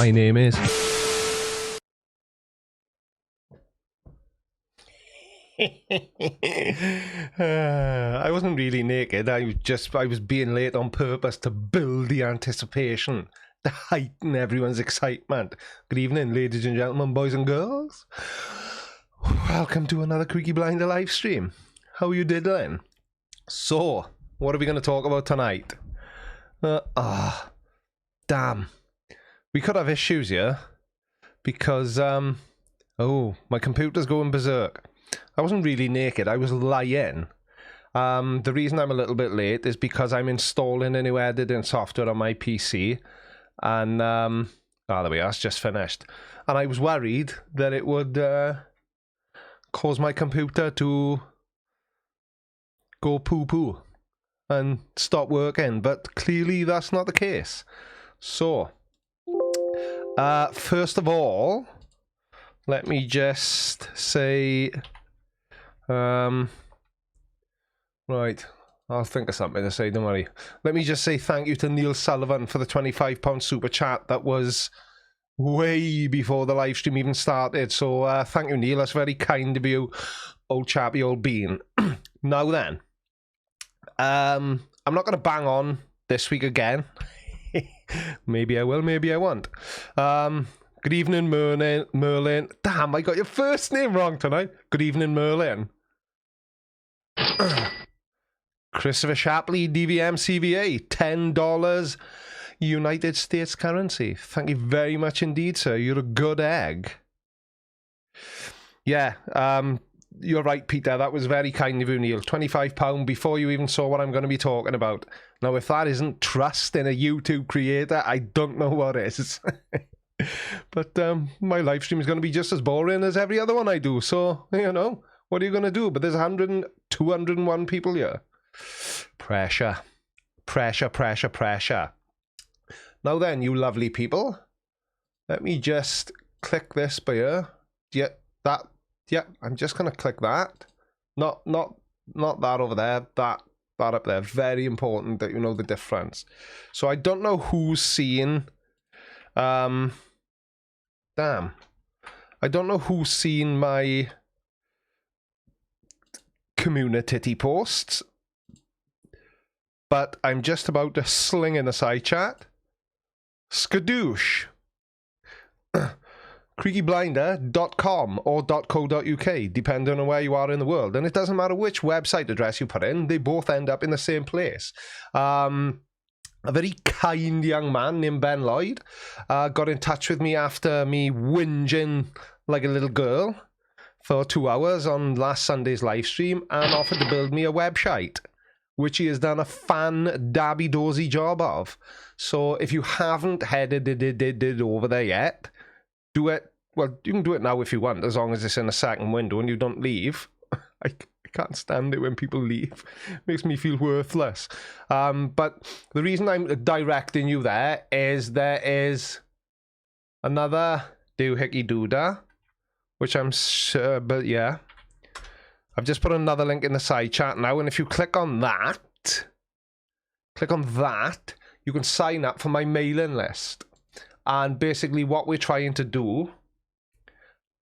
my name is. I wasn't really naked. I was being late on purpose to build the anticipation, to heighten everyone's excitement. Good evening, ladies and gentlemen, boys and girls. Welcome to another Creaky Blinder live stream. How you diddling? So, what are we going to talk about tonight? Damn. We could have issues here because, my computer's going berserk. I wasn't really naked, I was lying. The reason I'm a little bit late is because I'm installing a new editing software on my PC. And, there we are, it's just finished. And I was worried that it would cause my computer to go poo-poo and stop working. But clearly that's not the case. So, first of all, let me just say... right, I'll think of something to say, don't worry. Let me just say thank you to Neil Sullivan for the £25 super chat. That was way before the live stream even started. So thank you, Neil. That's very kind of you, old chappy, old bean. Now then, I'm not going to bang on this week again. Maybe I will, maybe I won't. Good evening, Merlin. Damn, I got your first name wrong tonight. Good evening, Merlin. Christopher Shapley DVM CVA, $10 United States currency. Thank you very much indeed, sir. You're a good egg. Yeah, you're right, Peter. That was very kind of you, Neil. £25 before you even saw what I'm going to be talking about. Now, if that isn't trust in a YouTube creator, I don't know what is. But my live stream is going to be just as boring as every other one I do. So, you know, what are you going to do? But there's 201 people here. Pressure. Pressure, pressure, pressure. Now then, you lovely people. Let me just click this by here. Yeah, that. Yeah, I'm just going to click that. Not that over there. That up there. Very important that you know the difference. So I don't know who's seeing... Damn. I don't know who's seen my community posts, but I'm just about to sling in a side chat. Skadoosh. creakyblinder.com or .co.uk, depending on where you are in the world. And it doesn't matter which website address you put in, they both end up in the same place. A very kind young man named Ben Lloyd got in touch with me after me whinging like a little girl for 2 hours on last Sunday's live stream and offered to build me a website, which he has done a fan-dabby-dozy job of. So if you haven't headed over there yet, do it. Well, you can do it now if you want, as long as it's in a second window and you don't leave. I can't stand it when people leave. It makes me feel worthless. But the reason I'm directing you there is another doohickey doodah, which I'm sure, but yeah. I've just put another link in the side chat now, and if you click on that, you can sign up for my mailing list. And basically what we're trying to do,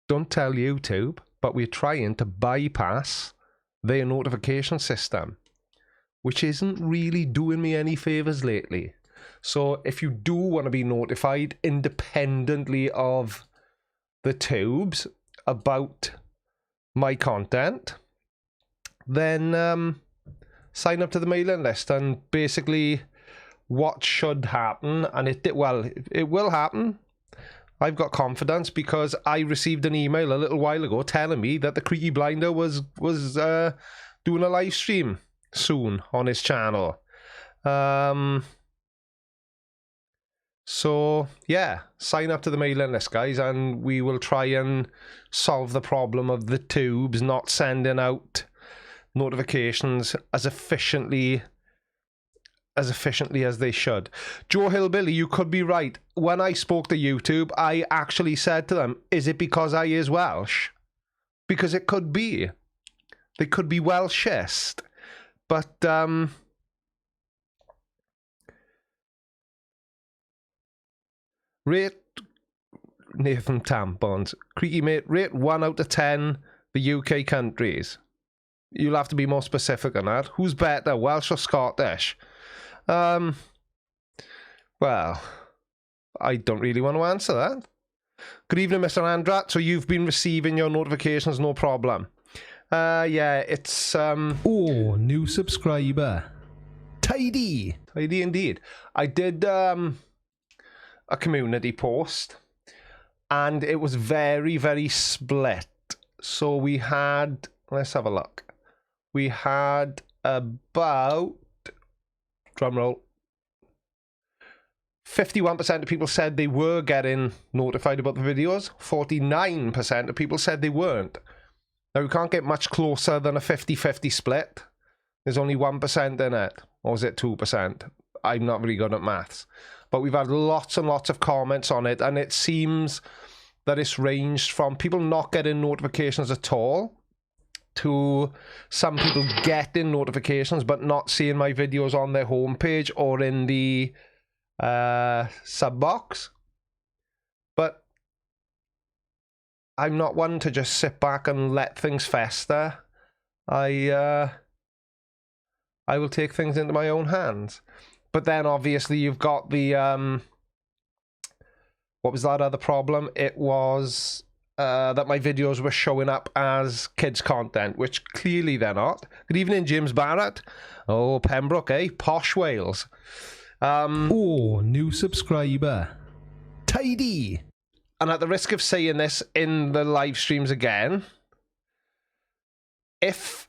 don't tell YouTube, but we're trying to bypass their notification system, which isn't really doing me any favors lately. So if you do want to be notified independently of the tubes about my content, then sign up to the mailing list. And basically what should happen, and it will happen. I've got confidence because I received an email a little while ago telling me that the Creaky Blinder was doing a live stream soon on his channel. So yeah, sign up to the mailing list, guys, and we will try and solve the problem of the tubes not sending out notifications as efficiently as they should. Joe Hillbilly, you could be right. When I spoke to YouTube, I actually said to them, is it because I is Welsh? Because it could be. They could be Welshist. But, Rate Nathan Tampons. Creaky mate, rate 1 out of 10 the UK countries. You'll have to be more specific on that. Who's better, Welsh or Scottish? Well, I don't really want to answer that. Good evening, Mr. Andrat. So you've been receiving your notifications, no problem. Yeah, it's oh, new subscriber. Tidy indeed. I did a community post, and it was very, very split. So we had, let's have a look. We had about, drumroll, 51% of people said they were getting notified about the videos. 49% of people said they weren't. Now, we can't get much closer than a 50-50 split. There's only 1% in it. Or is it 2%? I'm not very good at maths. But we've had lots and lots of comments on it, and it seems that it's ranged from people not getting notifications at all to some people getting notifications but not seeing my videos on their homepage or in the sub box. But I'm not one to just sit back and let things fester. I will take things into my own hands. But then obviously you've got the what was that other problem? It was that my videos were showing up as kids content, which clearly they're not. Good evening, James Barrett. Oh, Pembroke, eh? Posh Wales. Oh, new subscriber. Tidy. And at the risk of saying this in the live streams again, if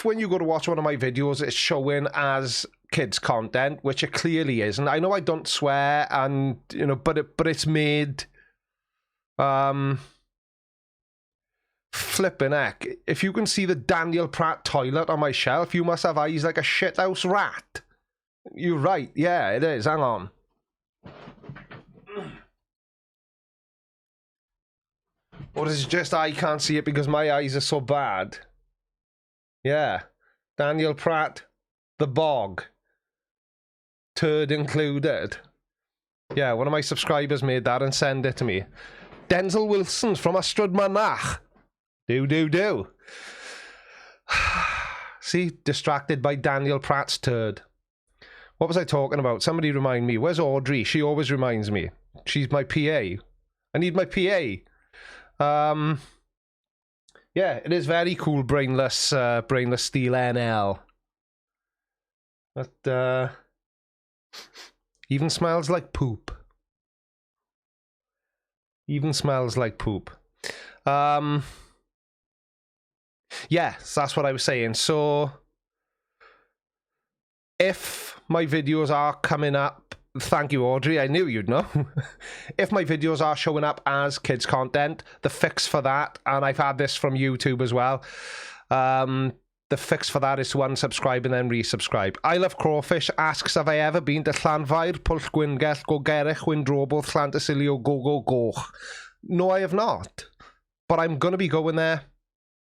when you go to watch one of my videos, it's showing as kids content, which it clearly isn't. I know I don't swear, and you know, but it's made flipping heck. If you can see the Daniel Pratt toilet on my shelf, you must have eyes like a shithouse rat. You're right. Yeah, it is. Hang on. Or is it just I can't see it because my eyes are so bad? Yeah. Daniel Pratt, The Bog. Turd included. Yeah, one of my subscribers made that and sent it to me. Denzel Wilson's from Ystrad Mynach. Do. See, distracted by Daniel Pratt's turd. What was I talking about? Somebody remind me. Where's Audrey? She always reminds me. She's my PA. I need my PA. Yeah, it is very cool, brainless steel NL. But even smells like poop. Even smells like poop. Yes, that's what I was saying. So if my videos are coming up, thank you, Audrey, I knew you'd know. If my videos are showing up as kids content, the fix for that, and I've had this from YouTube as well, the fix for that is to unsubscribe and then resubscribe. I Love Crawfish asks, have I ever been to Llanfair, Pwll Gwyngellt, Go Gerich, Windrobo, Llantysilio, Go Goch? No, I have not. But I'm going to be going there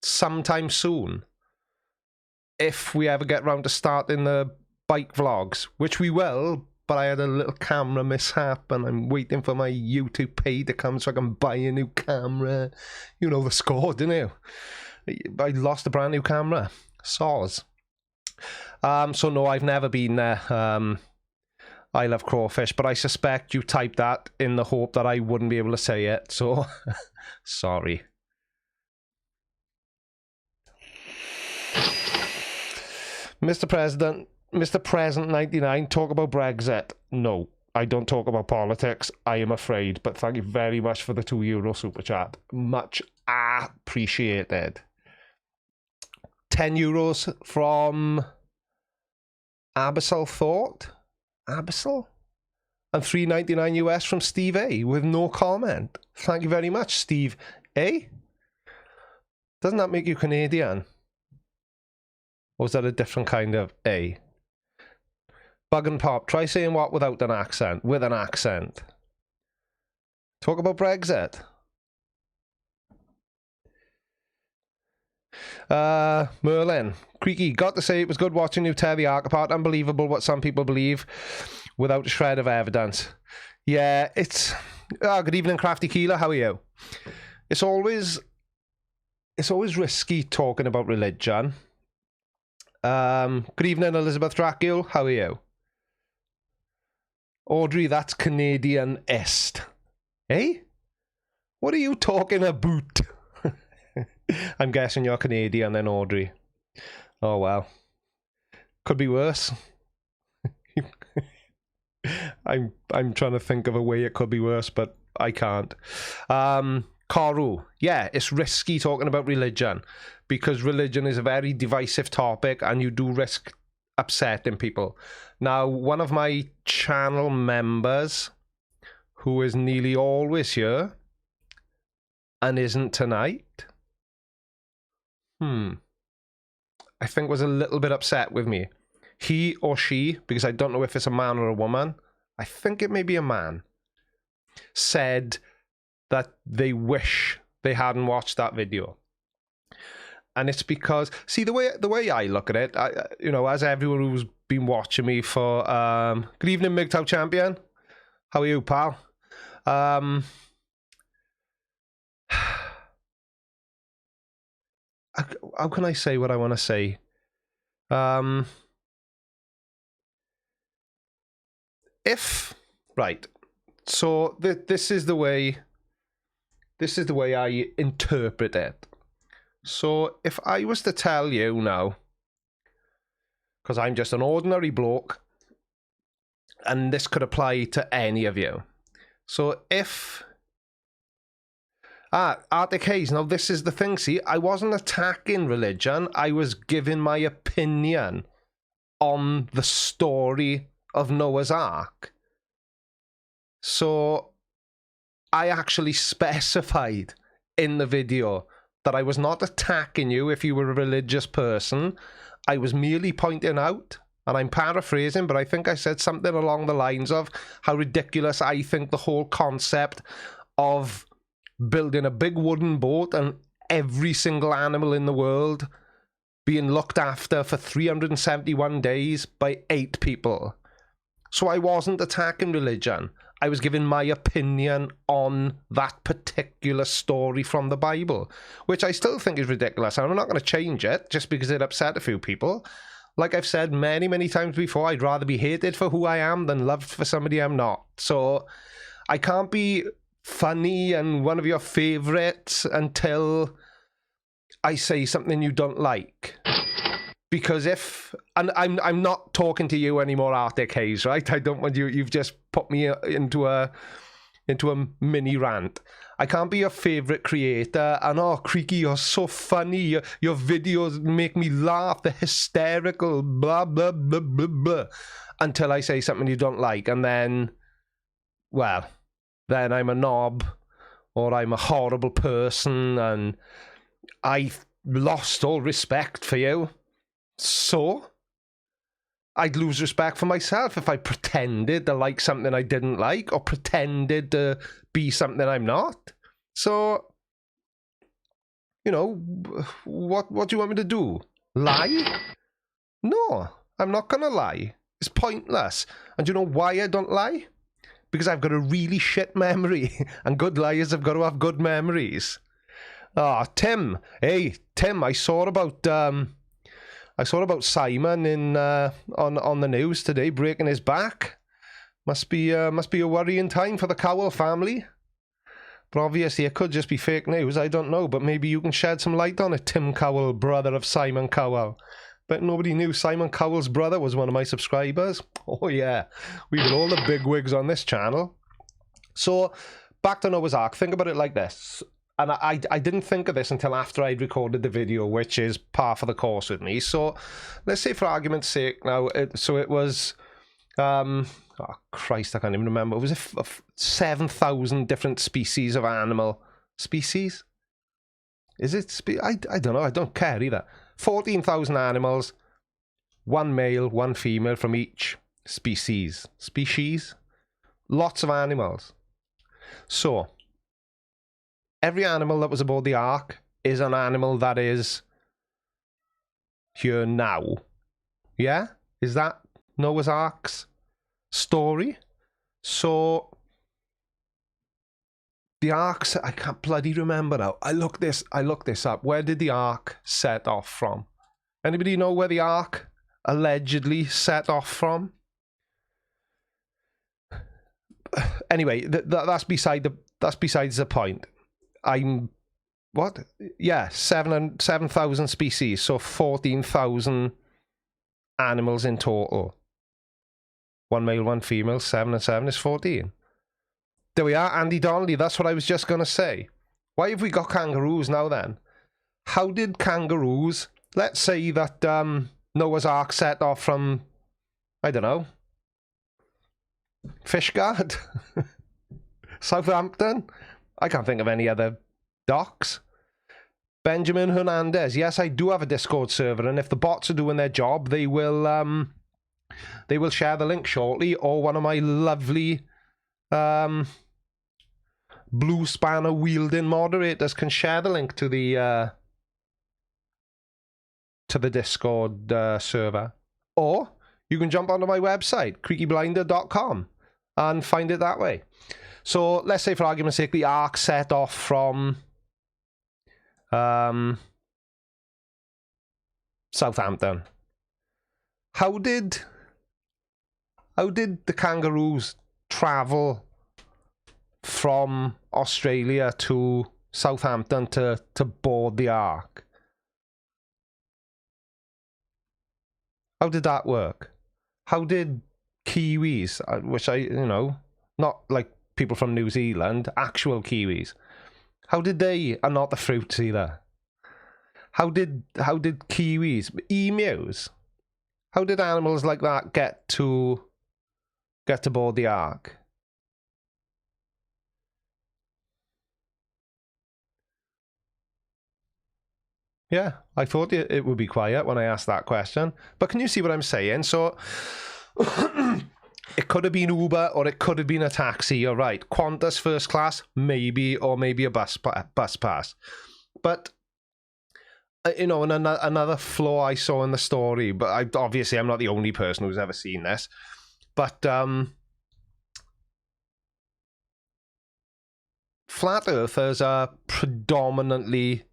sometime soon. If we ever get round to starting the bike vlogs, which we will, but I had a little camera mishap and I'm waiting for my YouTube pay to come so I can buy a new camera. You know the score, didn't you? I lost a brand new camera. Saws. So no, I've never been there. I Love Crawfish, but I suspect you typed that in the hope that I wouldn't be able to say it, so sorry. Mr. President 99, talk about Brexit. No, I don't talk about politics, I am afraid, but thank you very much for the €2 super chat. Much appreciated. €10 from Abyssal Thought. Abyssal? And $3.99 US from Steve A with no comment. Thank you very much, Steve A. Doesn't that make you Canadian? Or is that a different kind of A? Bug and Pop, try saying what without an accent. With an accent. Talk about Brexit. Merlin, Creaky, got to say it was good watching you tear the arc apart. Unbelievable what some people believe without a shred of evidence. Yeah, it's... good evening, Crafty Keeler. How are you? It's always risky talking about religion. Good evening, Elizabeth Dracule. How are you? Audrey, that's Canadian-est. Eh? What are you talking about? I'm guessing you're Canadian then, Audrey. Oh, well. Could be worse. I'm trying to think of a way it could be worse, but I can't. Karu, yeah, it's risky talking about religion because religion is a very divisive topic and you do risk upsetting people. Now, one of my channel members, who is nearly always here and isn't tonight, I think was a little bit upset with me. He or she, because I don't know if it's a man or a woman, I think it may be a man, said that they wish they hadn't watched that video. And it's because, see, the way I look at it, as everyone who's been watching me for, good evening, MGTOW Champion. How are you, pal? How can I say what I want to say? So this is the way I interpret it. So if I was to tell you now, because I'm just an ordinary bloke, and this could apply to any of you. So if Arctic Haze, now this is the thing, see, I wasn't attacking religion, I was giving my opinion on the story of Noah's Ark. So I actually specified in the video that I was not attacking you if you were a religious person. I was merely pointing out, and I'm paraphrasing, but I think I said something along the lines of how ridiculous I think the whole concept of building a big wooden boat and every single animal in the world being looked after for 371 days by 8 people. So I wasn't attacking religion. I was giving my opinion on that particular story from the Bible, which I still think is ridiculous. I'm not going to change it just because it upset a few people. Like I've said many, many times before, I'd rather be hated for who I am than loved for somebody I'm not. So I can't be funny and one of your favorites until I say something you don't like. Because and I'm not talking to you anymore, Arctic Haze, right? I don't want you. You've just put me into a mini rant. I can't be your favorite creator. And Creaky, you're so funny. Your videos make me laugh. They're hysterical. Blah blah blah blah blah. Until I say something you don't like, and then, well, then I'm a knob, or I'm a horrible person, and I've lost all respect for you. So, I'd lose respect for myself if I pretended to like something I didn't like or pretended to be something I'm not. So, what do you want me to do? Lie? No, I'm not going to lie. It's pointless. And do you know why I don't lie? Because I've got a really shit memory. And good liars have got to have good memories. Tim. Hey, Tim, I saw about Simon in on the news today, breaking his back. Must be a worrying time for the Cowell family. But obviously, it could just be fake news. I don't know, but maybe you can shed some light on it. Tim Cowell, brother of Simon Cowell. But nobody knew Simon Cowell's brother was one of my subscribers. Oh yeah, we got all the big wigs on this channel. So back to Noah's Ark. Think about it like this. And I didn't think of this until after I'd recorded the video, which is par for the course with me. So let's say for argument's sake now, it was, oh Christ, I can't even remember. It was 7,000 different species of animal. Species? Is it? I don't know. I don't care either. 14,000 animals, 1 male, 1 female from each species. Species? Lots of animals. So every animal that was aboard the Ark is an animal that is here now. Yeah? Is that Noah's Ark's story? So The arcs, I can't bloody remember now. I looked this up. Where did the arc set off from? Anybody know where the arc allegedly set off from? Anyway, that's besides the point. I'm what? Yeah, 7,000 species, so 14,000 animals in total. 1 male, 1 female, 7 and 7 is 14. There we are, Andy Donnelly. That's what I was just going to say. Why have we got kangaroos now then? How did kangaroos, let's say that Noah's Ark set off from, I don't know, Fishguard? Southampton? I can't think of any other docks. Benjamin Hernandez. Yes, I do have a Discord server, and if the bots are doing their job, they will share the link shortly, or one of my lovely blue spanner wielding moderators can share the link to the Discord server, or you can jump onto my website creakyblinder.com and find it that way. So let's say, for argument's sake, the arc set off from Southampton. How did the kangaroos travel from Australia to Southampton to board the ark? How did that work? How did Kiwis, which not like people from New Zealand, actual Kiwis, how did they, and not the fruits either, how did Kiwis, emus, how did animals like that get to board the ark? Yeah, I thought it would be quiet when I asked that question. But can you see what I'm saying? So, it could have been Uber, or it could have been a taxi, you're right. Qantas first class, maybe, or maybe a bus pass. But, and another flaw I saw in the story, but obviously I'm not the only person who's ever seen this, but flat earthers are predominantly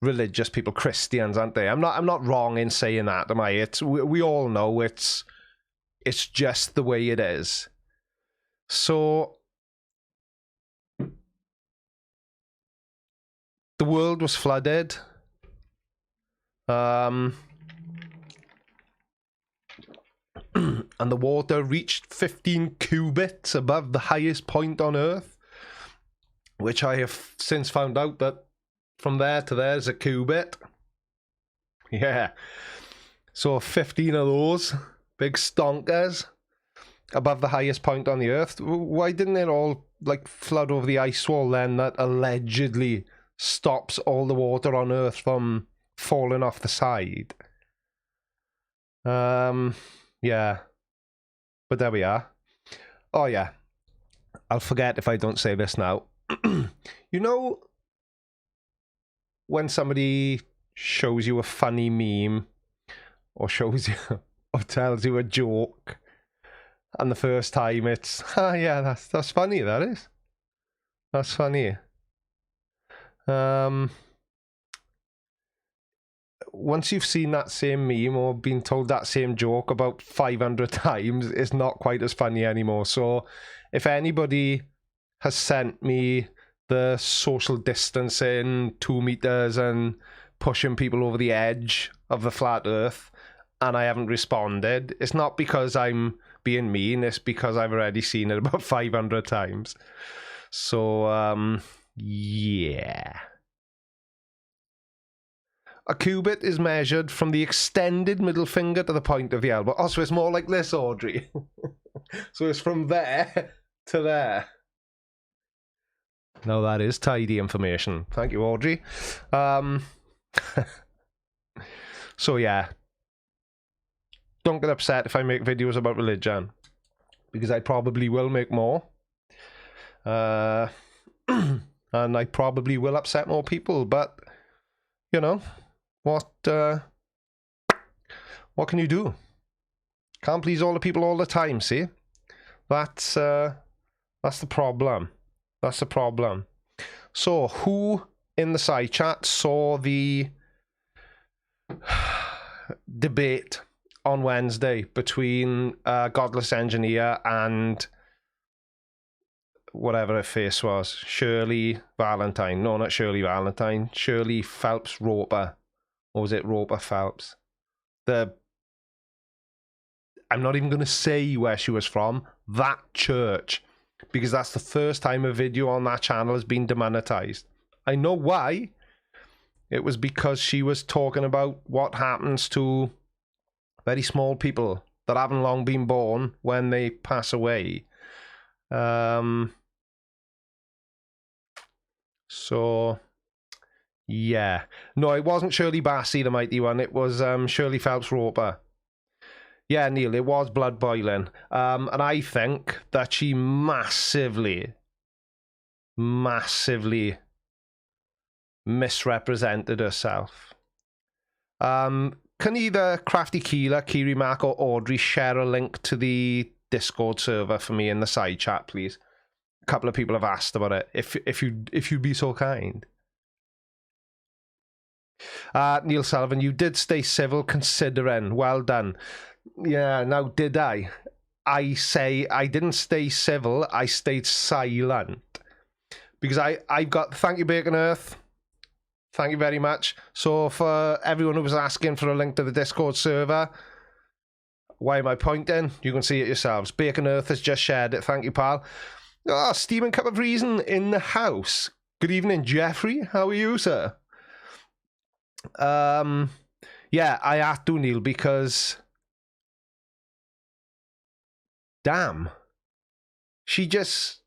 religious people, Christians, aren't they? I'm not wrong in saying that, am I? We all know it's just the way it is. So the world was flooded. And the water reached 15 cubits above the highest point on Earth, which I have since found out that from there to there is a cubit. Yeah. So 15 of those big stonkers above the highest point on the Earth. Why didn't it all like flood over the ice wall then that allegedly stops all the water on Earth from falling off the side? Yeah. But there we are. Oh yeah. I'll forget if I don't say this now. You know, when somebody shows you a funny meme, or shows you, or tells you a joke, and the first time it's, yeah, that's funny, that is. That's funny. Once you've seen that same meme or been told that same joke about 500 times, it's not quite as funny anymore. So if anybody has sent me the social distancing 2 meters and pushing people over the edge of the flat Earth, and I haven't responded, it's not because I'm being mean, it's because I've already seen it about 500 times. So, yeah. A cubit is measured from the extended middle finger to the point of the elbow. Oh, so it's more like this, Audrey. So it's from there to there. No, that is tidy information. Thank you, Audrey. So yeah, don't get upset if I make videos about religion, because I probably will make more. And I probably will upset more people, but you know, what can you do? Can't please all the people all the time, see? That's the problem. That's the problem. So, who in the side chat saw the debate on Wednesday between Godless Engineer and whatever her face was? Shirley Valentine. No, not Shirley Valentine. Shirley Phelps Roper. Or was it Roper Phelps? I'm not even going to say where she was from. That church. Because that's the first time a video on that channel has been demonetized. I know why. It was because she was talking about what happens to very small people that haven't long been born when they pass away. So, yeah. No, it wasn't Shirley Bassey, the mighty one. It was Shirley Phelps Roper. Yeah, Neil, it was blood boiling. And I think that she massively misrepresented herself. Can either Crafty Keeler, Kiri Mark, or Audrey share a link to the Discord server for me in the side chat, please? A couple of people have asked about it. If you'd be so kind. Neil Sullivan, you did stay civil considering. Well done. Yeah, now did I? I say I didn't stay civil, I stayed silent. Because I've got, thank you Bacon Earth, thank you very much. So for everyone who was asking for a link to the Discord server, why am I pointing? You can see it yourselves. Bacon Earth has just shared it, thank you pal. Oh, Steaming Cup of Reason in the house. Good evening Jeffrey, how are you sir? Yeah, I had to Neil because... Damn. She just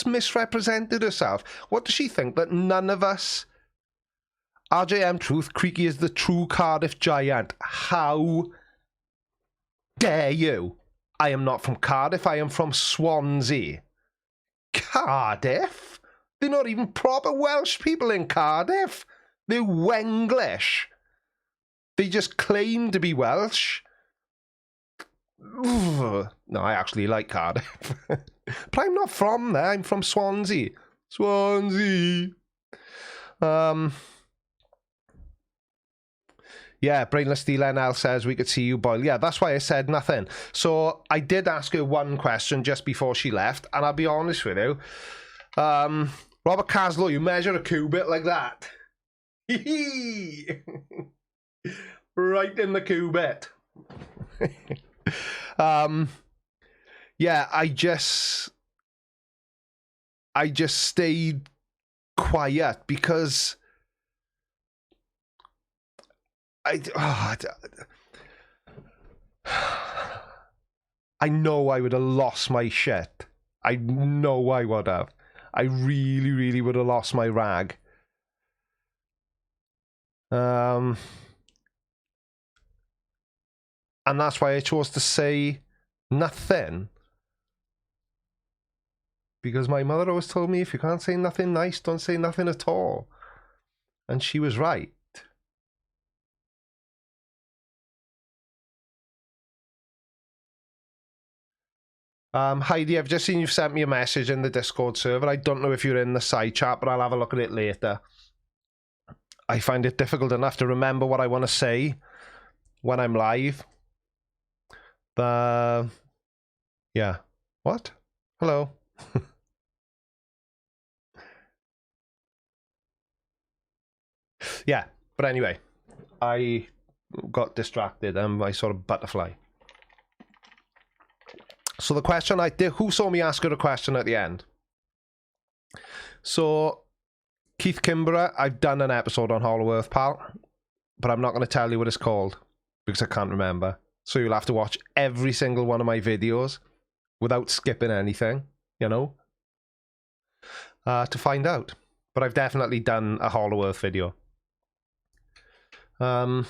misrepresented herself. What does she think? That none of us... RJM Truth, Creaky is the true Cardiff giant. How dare you? I am not from Cardiff, I am from Swansea. Cardiff? They're not even proper Welsh people in Cardiff. They're Wenglish. They just claim to be Welsh. No, I actually like Cardiff. But I'm not from there. I'm from Swansea. Swansea. Yeah, Brainless Steel NL says we could see you boil. Yeah, that's why I said nothing. So I did ask her one question just before she left. And I'll be honest with you. Robert Caslow, you measure a cubit like that. Right in the cubit. Yeah, I just stayed quiet because I know I would have lost my shit. I know I would have. I really, really would have lost my rag. And that's why I chose to say nothing. Because my mother always told me, if you can't say nothing nice, don't say nothing at all. And she was right. Heidi, I've just seen you've sent me a message in the Discord server. I don't know if you're in the side chat, but I'll have a look at it later. I find it difficult enough to remember what I want to say when I'm live. Yeah. What? Hello. Yeah, but anyway, I got distracted and I saw a butterfly. So the question I did, who saw me ask her a question at the end? So Keith Kimbrough, I've done an episode on Hollow Earth, pal, but I'm not going to tell you what it's called because I can't remember. So you'll have to watch every single one of my videos without skipping anything, you know, to find out. But I've definitely done a Hollow Earth video. So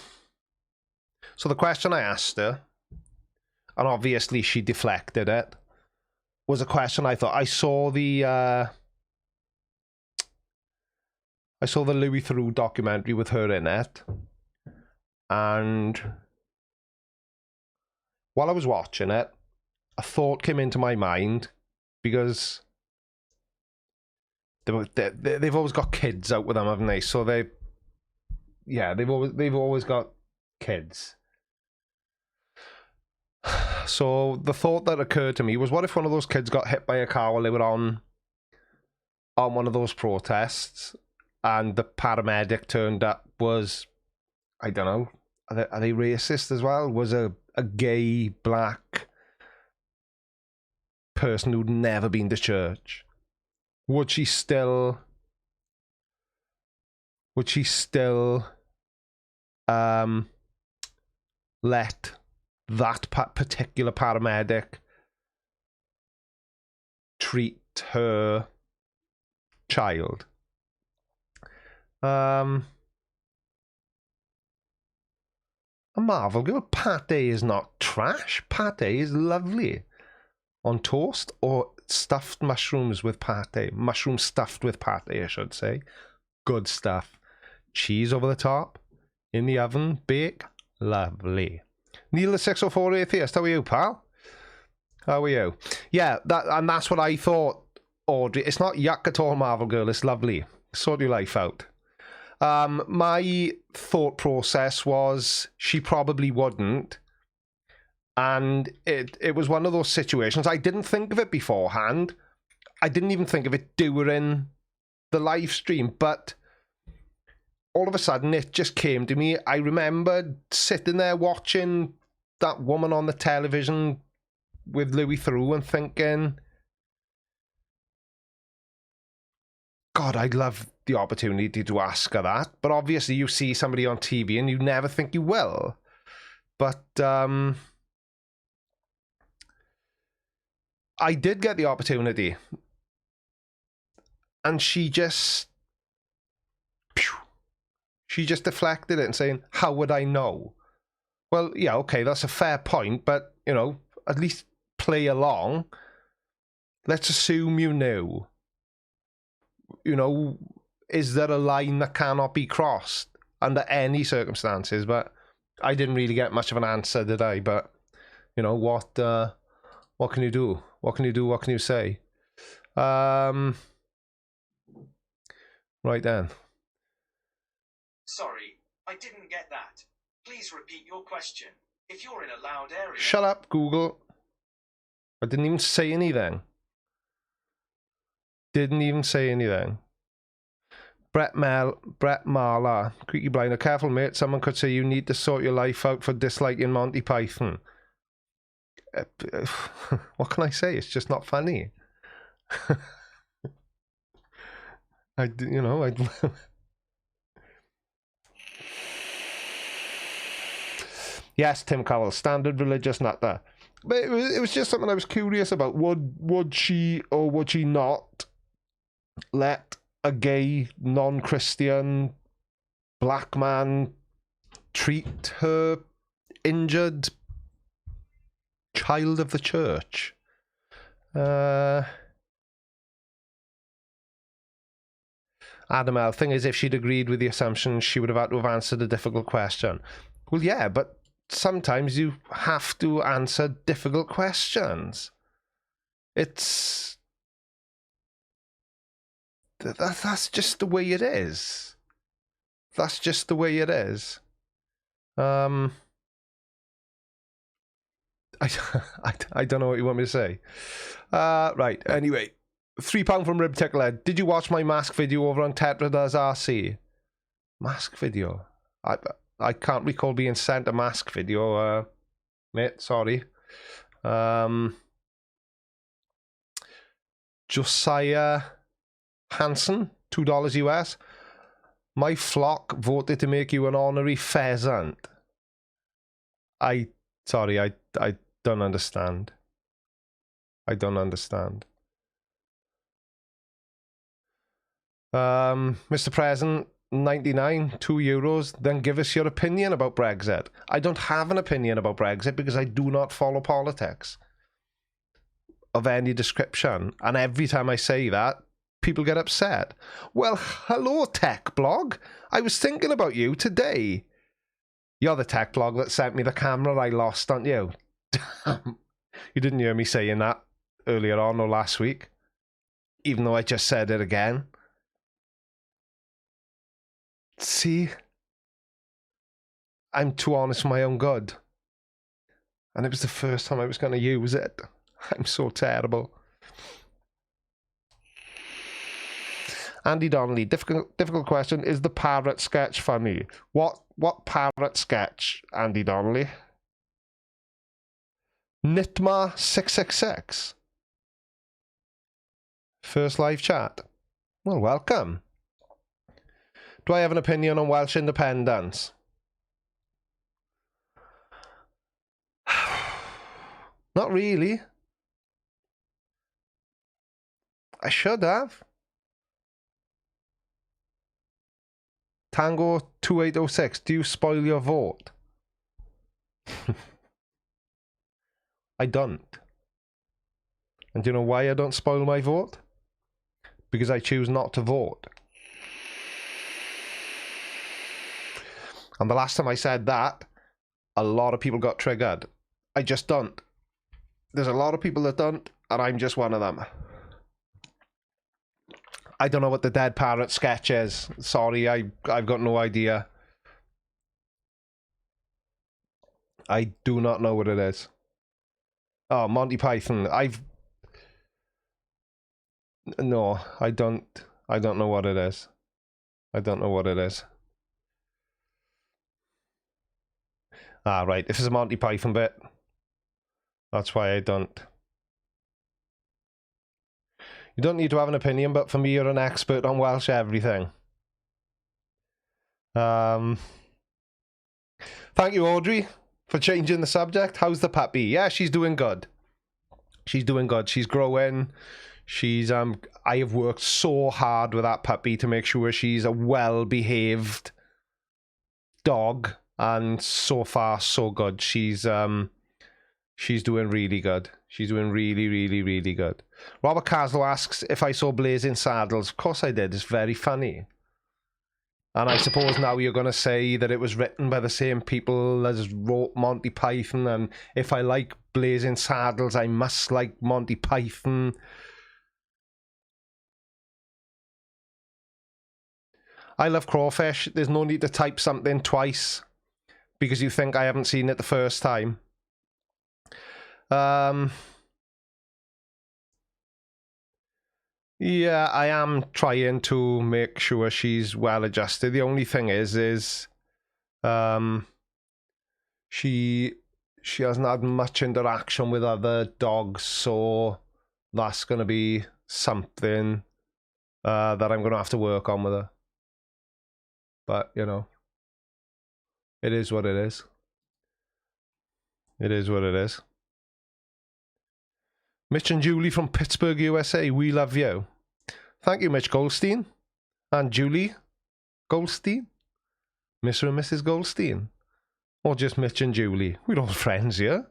the question I asked her, and obviously she deflected it, was a question I thought. I saw the Louis Theroux documentary with her in it, and while I was watching it, a thought came into my mind, because they've always got kids out with them, haven't they? So they've always got kids. So the thought that occurred to me was, what if one of those kids got hit by a car while they were on one of those protests, and the paramedic turned up was, I don't know, are they racist as well? Was a gay black person who'd never been to church? Would she still let that particular paramedic treat her child? A Marvel Girl. Pate is not trash. Pate is lovely. On toast, or stuffed mushrooms with pate. Mushroom stuffed with pate, I should say. Good stuff. Cheese over the top. In the oven. Bake. Lovely. Neil the 604 Atheist, how are you, pal? How are you? Yeah, that's what I thought, Audrey. It's not yuck at all, Marvel Girl. It's lovely. Sort your life out. My thought process was she probably wouldn't. And it was one of those situations. I didn't think of it beforehand. I didn't even think of it during the live stream. But all of a sudden, it just came to me. I remembered sitting there watching that woman on the television with Louis Theroux and thinking, God, I'd love the opportunity to ask her that. But obviously, you see somebody on TV and you never think you will. But I did get the opportunity. And she just deflected it and saying, how would I know? Well, yeah, okay, that's a fair point, but, you know, at least play along. Let's assume you knew. You know, is there a line that cannot be crossed under any circumstances? But I didn't really get much of an answer, did I? But, you know, what can you do? What can you do? What can you say? Right then. Sorry, I didn't get that. Please repeat your question. If you're in a loud area... Shut up, Google. I didn't even say anything. Didn't even say anything. Brett Marla, Creaky Blinder. Careful, mate. Someone could say you need to sort your life out for disliking Monty Python. What can I say? It's just not funny. Yes, Tim Cowell, standard religious nutter. But it was just something I was curious about. Would she or would she not let a gay, non-Christian black man treat her injured child of the church? Adam L. Thing is, if she'd agreed with the assumption, she would have had to have answered a difficult question. Well, yeah, but sometimes you have to answer difficult questions. That's just the way it is. That's just the way it is. I don't know what you want me to say. Right, anyway. £3 from Rib Tickler. Did you watch my mask video over on Tetra Does RC? Mask video? I can't recall being sent a mask video, mate. Sorry. Josiah Hanson, $2 US. My flock voted to make you an honorary pheasant. Sorry, I don't understand. I don't understand. Mr. President, 99, €2, then give us your opinion about Brexit. I don't have an opinion about Brexit because I do not follow politics of any description. And every time I say that, people get upset. Well, hello, tech blog. I was thinking about you today. You're the tech blog that sent me the camera I lost, aren't you? Damn. You didn't hear me saying that earlier on or last week, even though I just said it again. See? I'm too honest for my own good. And it was the first time I was going to use it. I'm so terrible. Andy Donnelly, difficult question. Is the parrot sketch funny? What parrot sketch, Andy Donnelly? Nitma666. First live chat. Well, welcome. Do I have an opinion on Welsh independence? Not really. I should have. Tango 2806, do you spoil your vote? I don't. And do you know why I don't spoil my vote? Because I choose not to vote. And the last time I said that, a lot of people got triggered. I just don't. There's a lot of people that don't, and I'm just one of them. I don't know what the dead parrot sketch is. Sorry, I've got no idea. I do not know what it is. Oh, Monty Python. No, I don't know what it is. I don't know what it is. Ah, right. If it's a Monty Python bit, that's why I don't. You don't need to have an opinion, but for me, you're an expert on Welsh everything. Thank you, Audrey, for changing the subject. How's the puppy? Yeah, she's doing good. She's doing good. She's growing. She's I have worked so hard with that puppy to make sure she's a well-behaved dog, and so far so good. She's doing really good. She's doing really good. Robert Caslow asks if I saw Blazing Saddles. Of course I did. It's very funny. And I suppose now you're going to say that it was written by the same people as wrote Monty Python, and if I like Blazing Saddles, I must like Monty Python. I love Crawfish. There's no need to type something twice because you think I haven't seen it the first time. Yeah, I am trying to make sure she's well adjusted. The only thing is she hasn't had much interaction with other dogs, so that's going to be something that I'm going to have to work on with her. But, you know, it is what it is. It is what it is. Mitch and Julie from Pittsburgh, USA, we love you. Thank you, Mitch Goldstein. And Julie Goldstein. Mr. and Mrs. Goldstein. Or just Mitch and Julie. We're all friends here.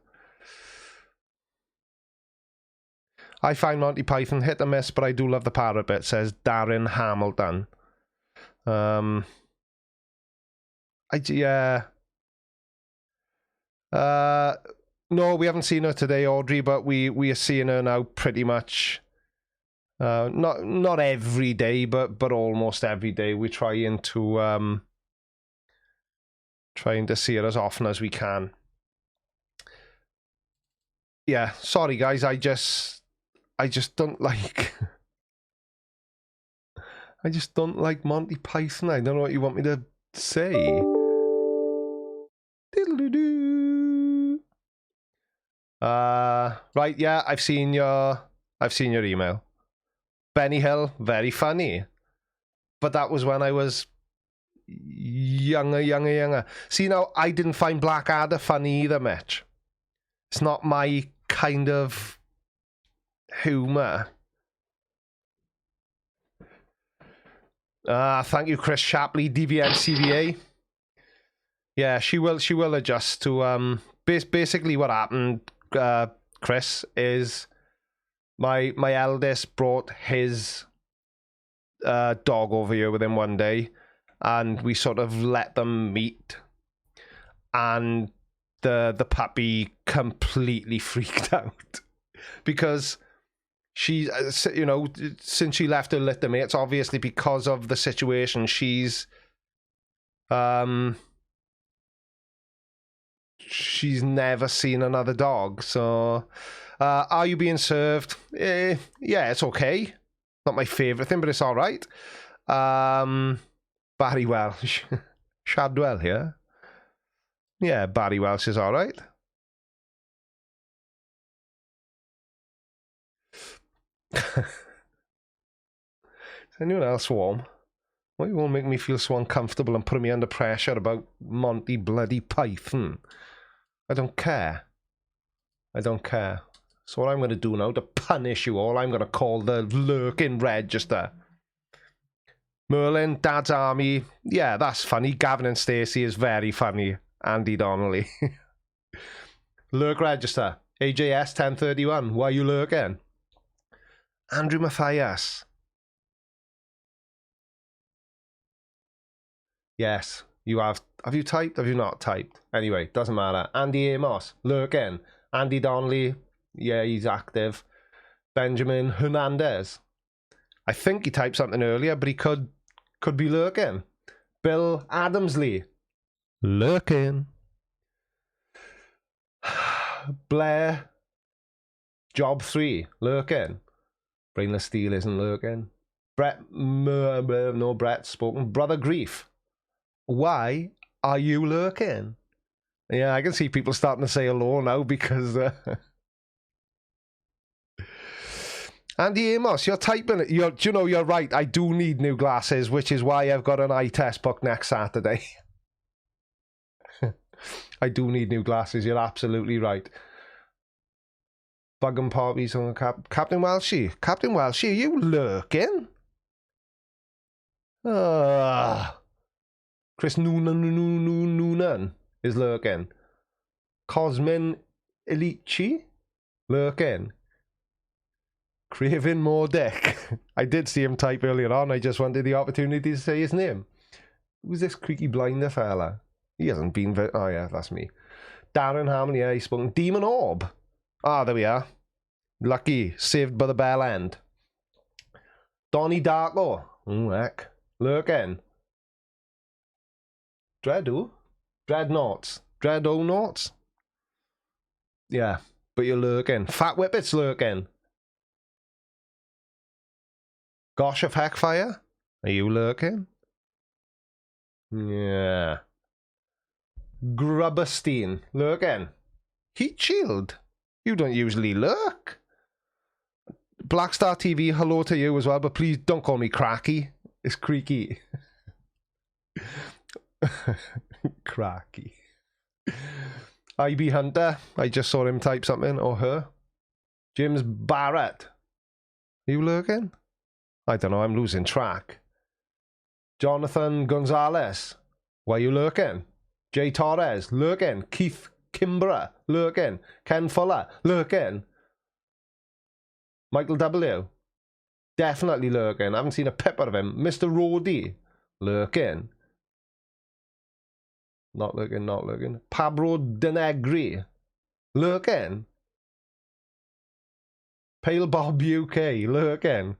I find Monty Python hit and miss, but I do love the parrot bit, says Darren Hamilton. Yeah. No, we haven't seen her today, Audrey, but we are seeing her now pretty much. Not every day, but almost every day. We're trying to see her as often as we can. Yeah, sorry guys, I just don't like I just don't like Monty Python. I don't know what you want me to say. Diddle-doo-doo. Right, yeah, I've seen your email. Benny Hill, very funny. But that was when I was younger. See, now, I didn't find Blackadder funny either, Mitch. It's not my kind of humour. Thank you, Chris Shapley DVM CVA. Yeah, she will adjust to basically what happened, Chris, is my eldest brought his dog over here with him one day, and we sort of let them meet, and the puppy completely freaked out because she, you know, since she left her litter mates, obviously because of the situation, she's never seen another dog. So, are you being served? Yeah, it's okay. Not my favourite thing, but it's all right. Barry Welsh, Shadwell here. Yeah, Barry Welsh is all right. Is anyone else warm? Why you won't make me feel so uncomfortable and put me under pressure about Monty bloody Python? I don't care. I don't care. So what I'm going to do now to punish you all, I'm going to call the lurking register. Merlin, Dad's Army. Yeah, that's funny. Gavin and Stacey is very funny. Andy Donnelly. Lurk register. AJS 1031. Why are you lurking? Andrew Matthias. Yes, you have. Have you typed? Have you not typed? Anyway, doesn't matter. Andy Amos. Lurking. Andy Donnelly. Yeah, he's active. Benjamin Hernandez. I think he typed something earlier, but he could be lurking. Bill Adamsley. Lurking. Blair. Job 3. Lurking. Brainless Steel isn't lurking. Brett. No, Brett's spoken. Brother Grief. Why are you lurking? Yeah, I can see people starting to say hello now because... Andy Amos, you're typing it. Do you know, you're right. I do need new glasses, which is why I've got an eye test booked next Saturday. I do need new glasses. You're absolutely right. Bug and Poppies on Captain Welshie. Captain Welshie, are you lurking? Chris Noonan is lurking. Cosmin Elici, lurking. Craving more dick. I did see him type earlier on. I just wanted the opportunity to say his name. Who's this creaky blinder fella? He hasn't been... Oh, yeah, that's me. Darren Harmon, yeah, he's spoken. Demon Orb. Ah, there we are. Lucky. Saved by the bell end. Donnie Darko. Heck. Lurking. Dreadnoughts. Dreadnoughts. Yeah, but you're lurking. Fat Whippet's lurking. Gosh of Heckfire? Are you lurking? Yeah. Grubberstein. Lurking. Heat Shield. You don't usually lurk. Blackstar TV, hello to you as well, but please don't call me Cracky. It's Creaky. Cracky. IB Hunter. I just saw him type something, or her. James Barrett. Are you lurking? I don't know, I'm losing track. Jonathan Gonzalez. Why are you lurking? Jay Torres. Lurking. Keith Kimbra. Lurking. Ken Fuller. Lurking. Michael W. Definitely lurking. I haven't seen a pip out of him. Mr. RØDE. Lurking. Not lurking, not lurking. Pablo Denegri. Lurking. Pale Bob UK. Lurking.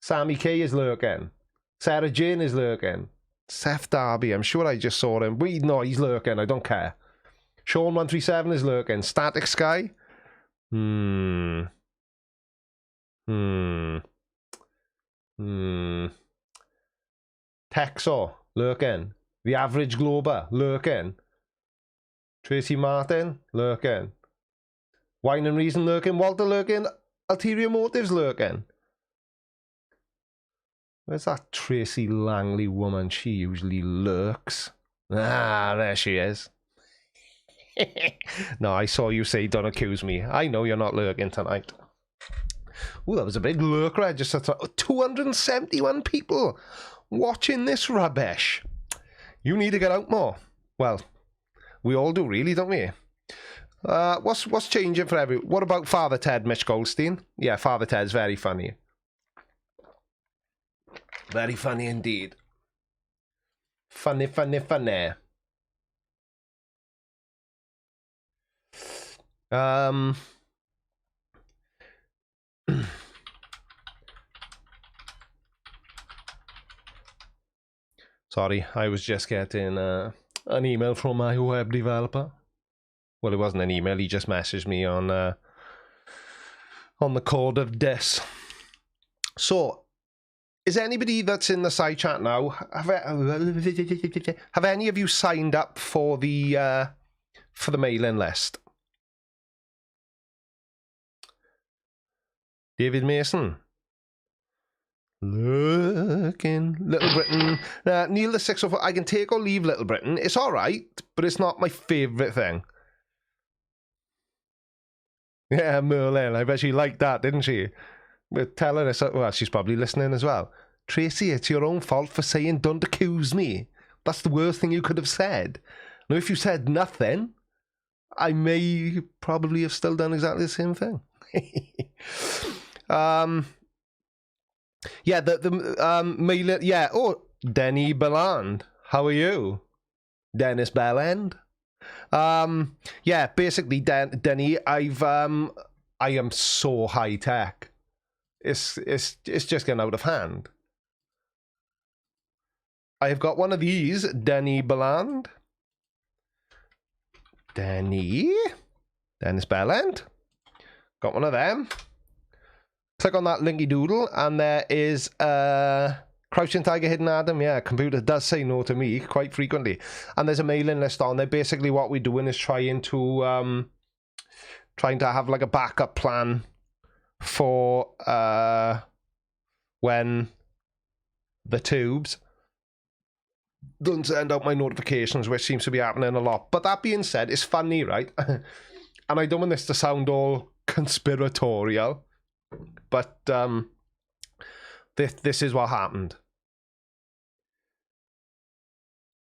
Sammy K is lurking. Sarah Jane is lurking. Seth Darby, I'm sure I just saw him. Wait, no, he's lurking. I don't care. Sean137 is lurking. Static Sky. Texo, lurking. The Average Glober, lurking. Tracy Martin, lurking. Wine and Reason, lurking. Walter, lurking. Ulterior Motives, lurking. Where's that Tracy Langley woman? She usually lurks. Ah, there she is. No, I saw you say, don't accuse me. I know you're not lurking tonight. Ooh, that was a big lurk register. 271 people watching this rubbish. You need to get out more. Well, we all do, really, don't we? What's changing for everyone? What about Father Ted, Mitch Goldstein? Yeah, Father Ted's very funny. Very funny indeed. Funny. Sorry, I was just getting an email from my web developer. Well, it wasn't an email. He just messaged me on the code of this. So, is anybody that's in the side chat now? Have any of you signed up for the mailing list? David Mason. Looking Little Britain. Neil the 604. I can take or leave Little Britain. It's all right, but it's not my favourite thing. Yeah, Merlin. I bet she liked that, didn't she? But telling us, well, she's probably listening as well. Tracy, it's your own fault for saying don't accuse me. That's the worst thing you could have said. Now, if you said nothing, I may probably have still done exactly the same thing. Yeah, mailer, yeah. Oh, Denny Belland. How are you? Dennis Bellend. Yeah, basically, Denny, I am so high tech. It's just getting out of hand. I have got one of these, Denny Belland. Dennis Bellend. Got one of them. Click on that linky doodle, and there is Crouching Tiger, Hidden Adam. Yeah, computer does say no to me quite frequently. And there's a mailing list on there. Basically, what we're doing is trying to have like a backup plan for when the tubes don't send out my notifications, which seems to be happening a lot. But that being said, it's funny, right? And I don't want this to sound all conspiratorial, but this is what happened.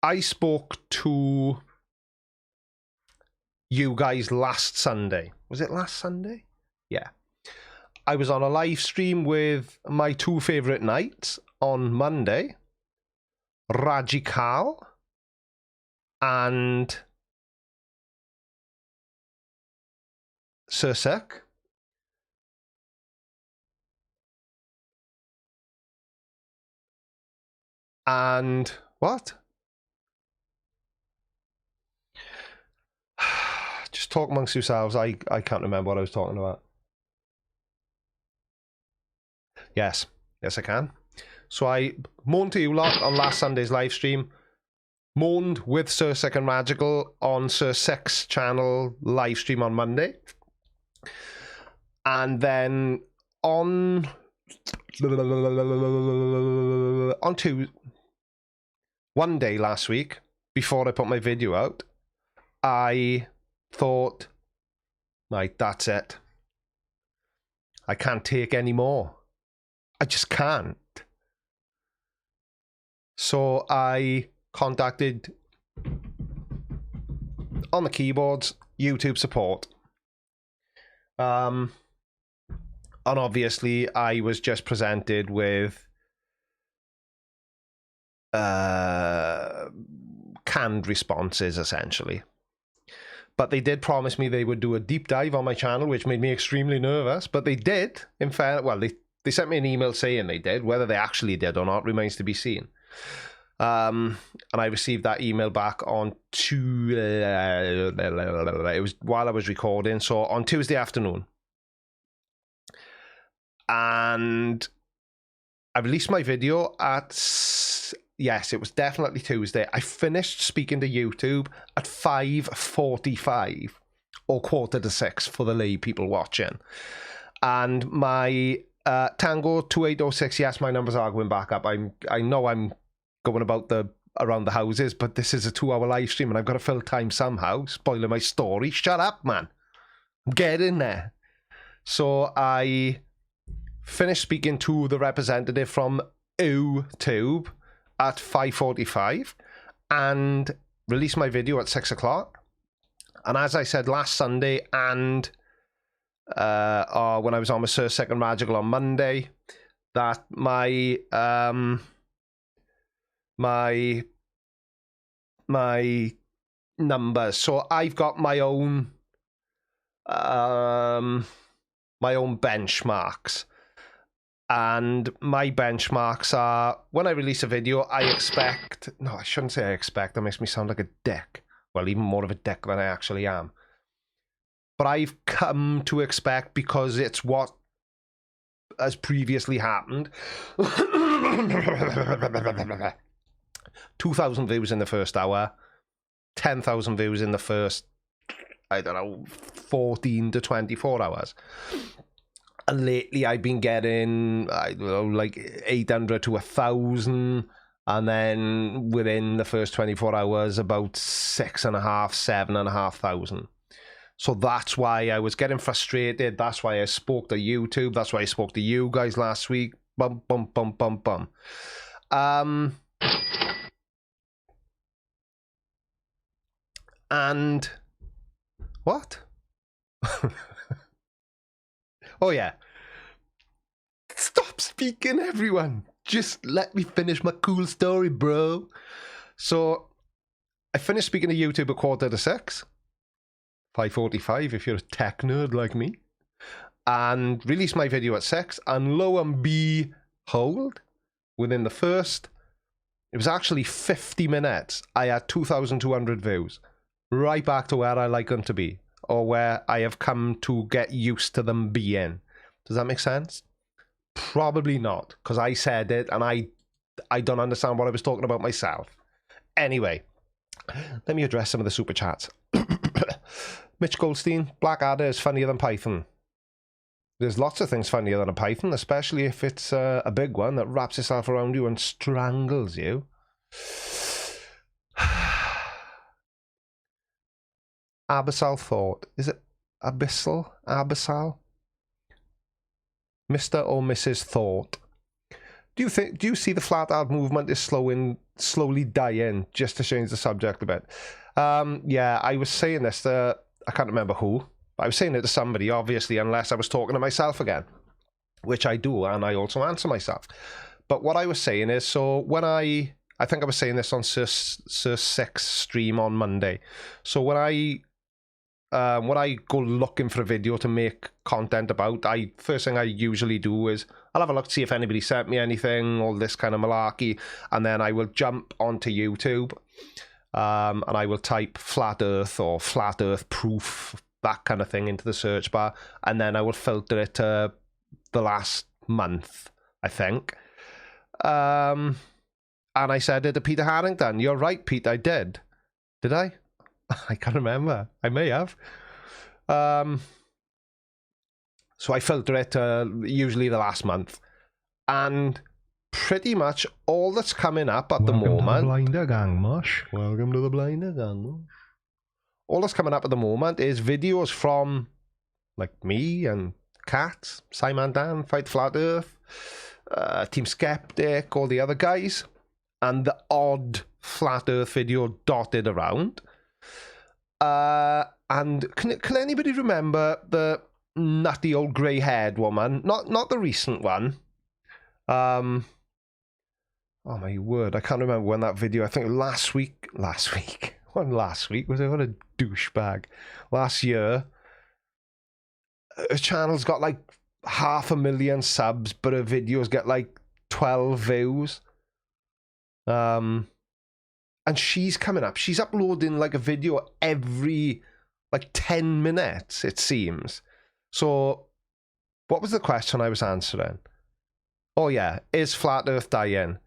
I spoke to you guys last Sunday. Was it last Sunday? Yeah. I was on a live stream with my two favourite knights on Monday, Rajikal and Sursek. And what? Just talk amongst yourselves. I can't remember what I was talking about. Yes, I can. So I moaned to you lot on last Sunday's live stream. Moaned with Sursek and Magical on Sursek's channel live stream on Monday. And then on Tuesday, one day last week, before I put my video out, I thought, right, that's it. I can't take any more. I just can't. So I contacted, on the keyboards, YouTube support. And obviously I was just presented with canned responses, essentially. But they did promise me they would do a deep dive on my channel, which made me extremely nervous. But they did. In fact, well, they sent me an email saying they did. Whether they actually did or not remains to be seen. And I received that email back on it was while I was recording, so on Tuesday afternoon. And I released my video at, yes, it was definitely Tuesday. I finished speaking to YouTube at 5:45 or 5:45 for the lay people watching. And my Tango 2806, yes, my numbers are going back up. I know I'm going about around the houses, but this is a 2-hour live stream and I've got to fill time somehow. Spoiling my story. Shut up, man. Get in there. So I finished speaking to the representative from YouTube at 5:45 and released my video at 6 o'clock. And as I said last Sunday and when I was on with Sursek and Magical on Monday, that my numbers. So I've got my own my own benchmarks. And my benchmarks are, when I release a video, I expect... No, I shouldn't say I expect. That makes me sound like a dick. Well, even more of a dick than I actually am. But I've come to expect, because it's what has previously happened. 2,000 views in the first hour. 10,000 views in the first, I don't know, 14 to 24 hours. And lately I've been getting, I don't know, like 800 to 1,000. And then within the first 24 hours, about 6,500, 7,500. So that's why I was getting frustrated. That's why I spoke to YouTube. That's why I spoke to you guys last week. Bum, bum, bum, bum, bum. And what? Oh, yeah. Stop speaking, everyone. Just let me finish my cool story, bro. So I finished speaking to YouTube at 5:45. 5:45 if you're a tech nerd like me. And released my video at 6. And lo and behold, within the first, it was actually 50 minutes, I had 2,200 views. Right back to where I like them to be. Or where I have come to get used to them being. Does that make sense? Probably not, because I said it and I don't understand what I was talking about myself. Anyway, let me address some of the super chats. Mitch Goldstein, Blackadder is funnier than Python. There's lots of things funnier than a Python, especially if it's a big one that wraps itself around you and strangles you. Abyssal Thought. Is it Abyssal? Abyssal? Mr. or Mrs. Thought. Do you see the flat art movement is slowly dying, just to change the subject a bit? Yeah, I was saying this to, I can't remember who. I was saying it to somebody, obviously, unless I was talking to myself again, which I do, and I also answer myself. But what I was saying is, so when I think I was saying this on Sir 6 stream on Monday. So when I go looking for a video to make content about, first thing I usually do is I'll have a look to see if anybody sent me anything, all this kind of malarkey, and then I will jump onto YouTube, and I will type flat earth or flat earth proof, that kind of thing, into the search bar, and then I will filter it to the last month, I think. And I said it to Peter Harrington. You're right, Pete, I did. Did I? I can't remember. I may have. So I filter it usually the last month. And pretty much all that's coming up at the moment... Welcome to the Blinder Gang, Marsh. Welcome to the Blinder Gang. All that's coming up at the moment is videos from, like, me and Kat, Simon Dan, Fight Flat Earth, Team Skeptic, all the other guys, and the odd Flat Earth video dotted around. And can anybody remember the nutty old grey-haired woman? Not the recent one. Oh my word, I can't remember when that video, I think last week? What last week? What a douchebag. Last year, her channel's got like 500,000 subs, but her videos get like 12 views. And she's coming up. She's uploading like a video every like 10 minutes, it seems. So, what was the question I was answering? Oh yeah, is Flat Earth dying?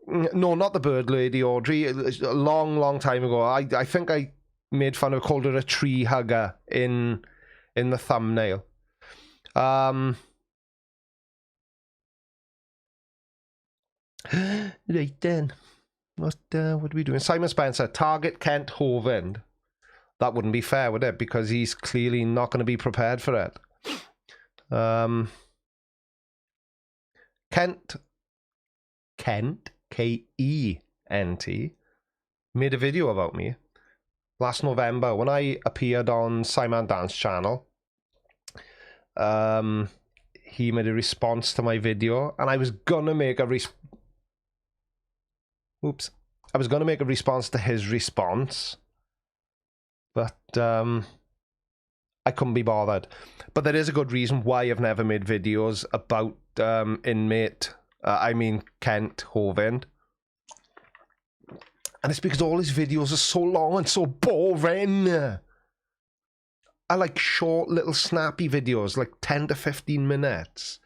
No, not the bird lady, Audrey. A long time ago. I think I made fun of, called her a tree hugger in the thumbnail. Right then. What are we doing? Simon Spencer, target Kent Hovind. That wouldn't be fair, would it? Because he's clearly not going to be prepared for it. Kent, K-E-N-T, made a video about me last November when I appeared on Simon Dan's channel. He made a response to my video, and I was gonna make a I was gonna make a response to his response, but I I couldn't be bothered. But there is a good reason why I've never made videos about Kent Hovind. And it's because all his videos are so long and so boring. I like short little snappy videos, like 10 to 15 minutes.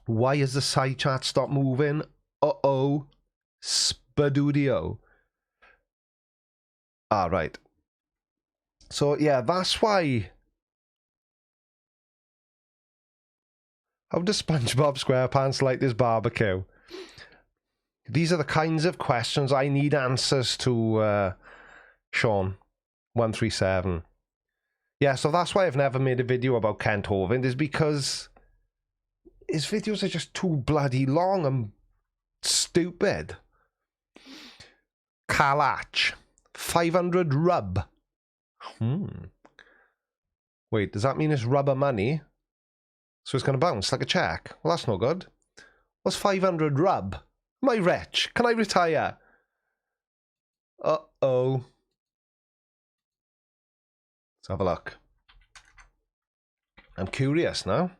Why has the side chat stopped moving? Uh-oh. Spadudio. Ah, right. So, yeah, that's why. How does SpongeBob SquarePants like this barbecue? These are the kinds of questions I need answers to, Sean137. Yeah, so that's why I've never made a video about Kent Hovind, is because his videos are just too bloody long and stupid. Kalach. 500 rub. Wait, does that mean it's rubber money? So it's going to bounce like a check? Well, that's no good. What's 500 rub? Am I rich? Can I retire? Uh-oh. Let's have a look. I'm curious now.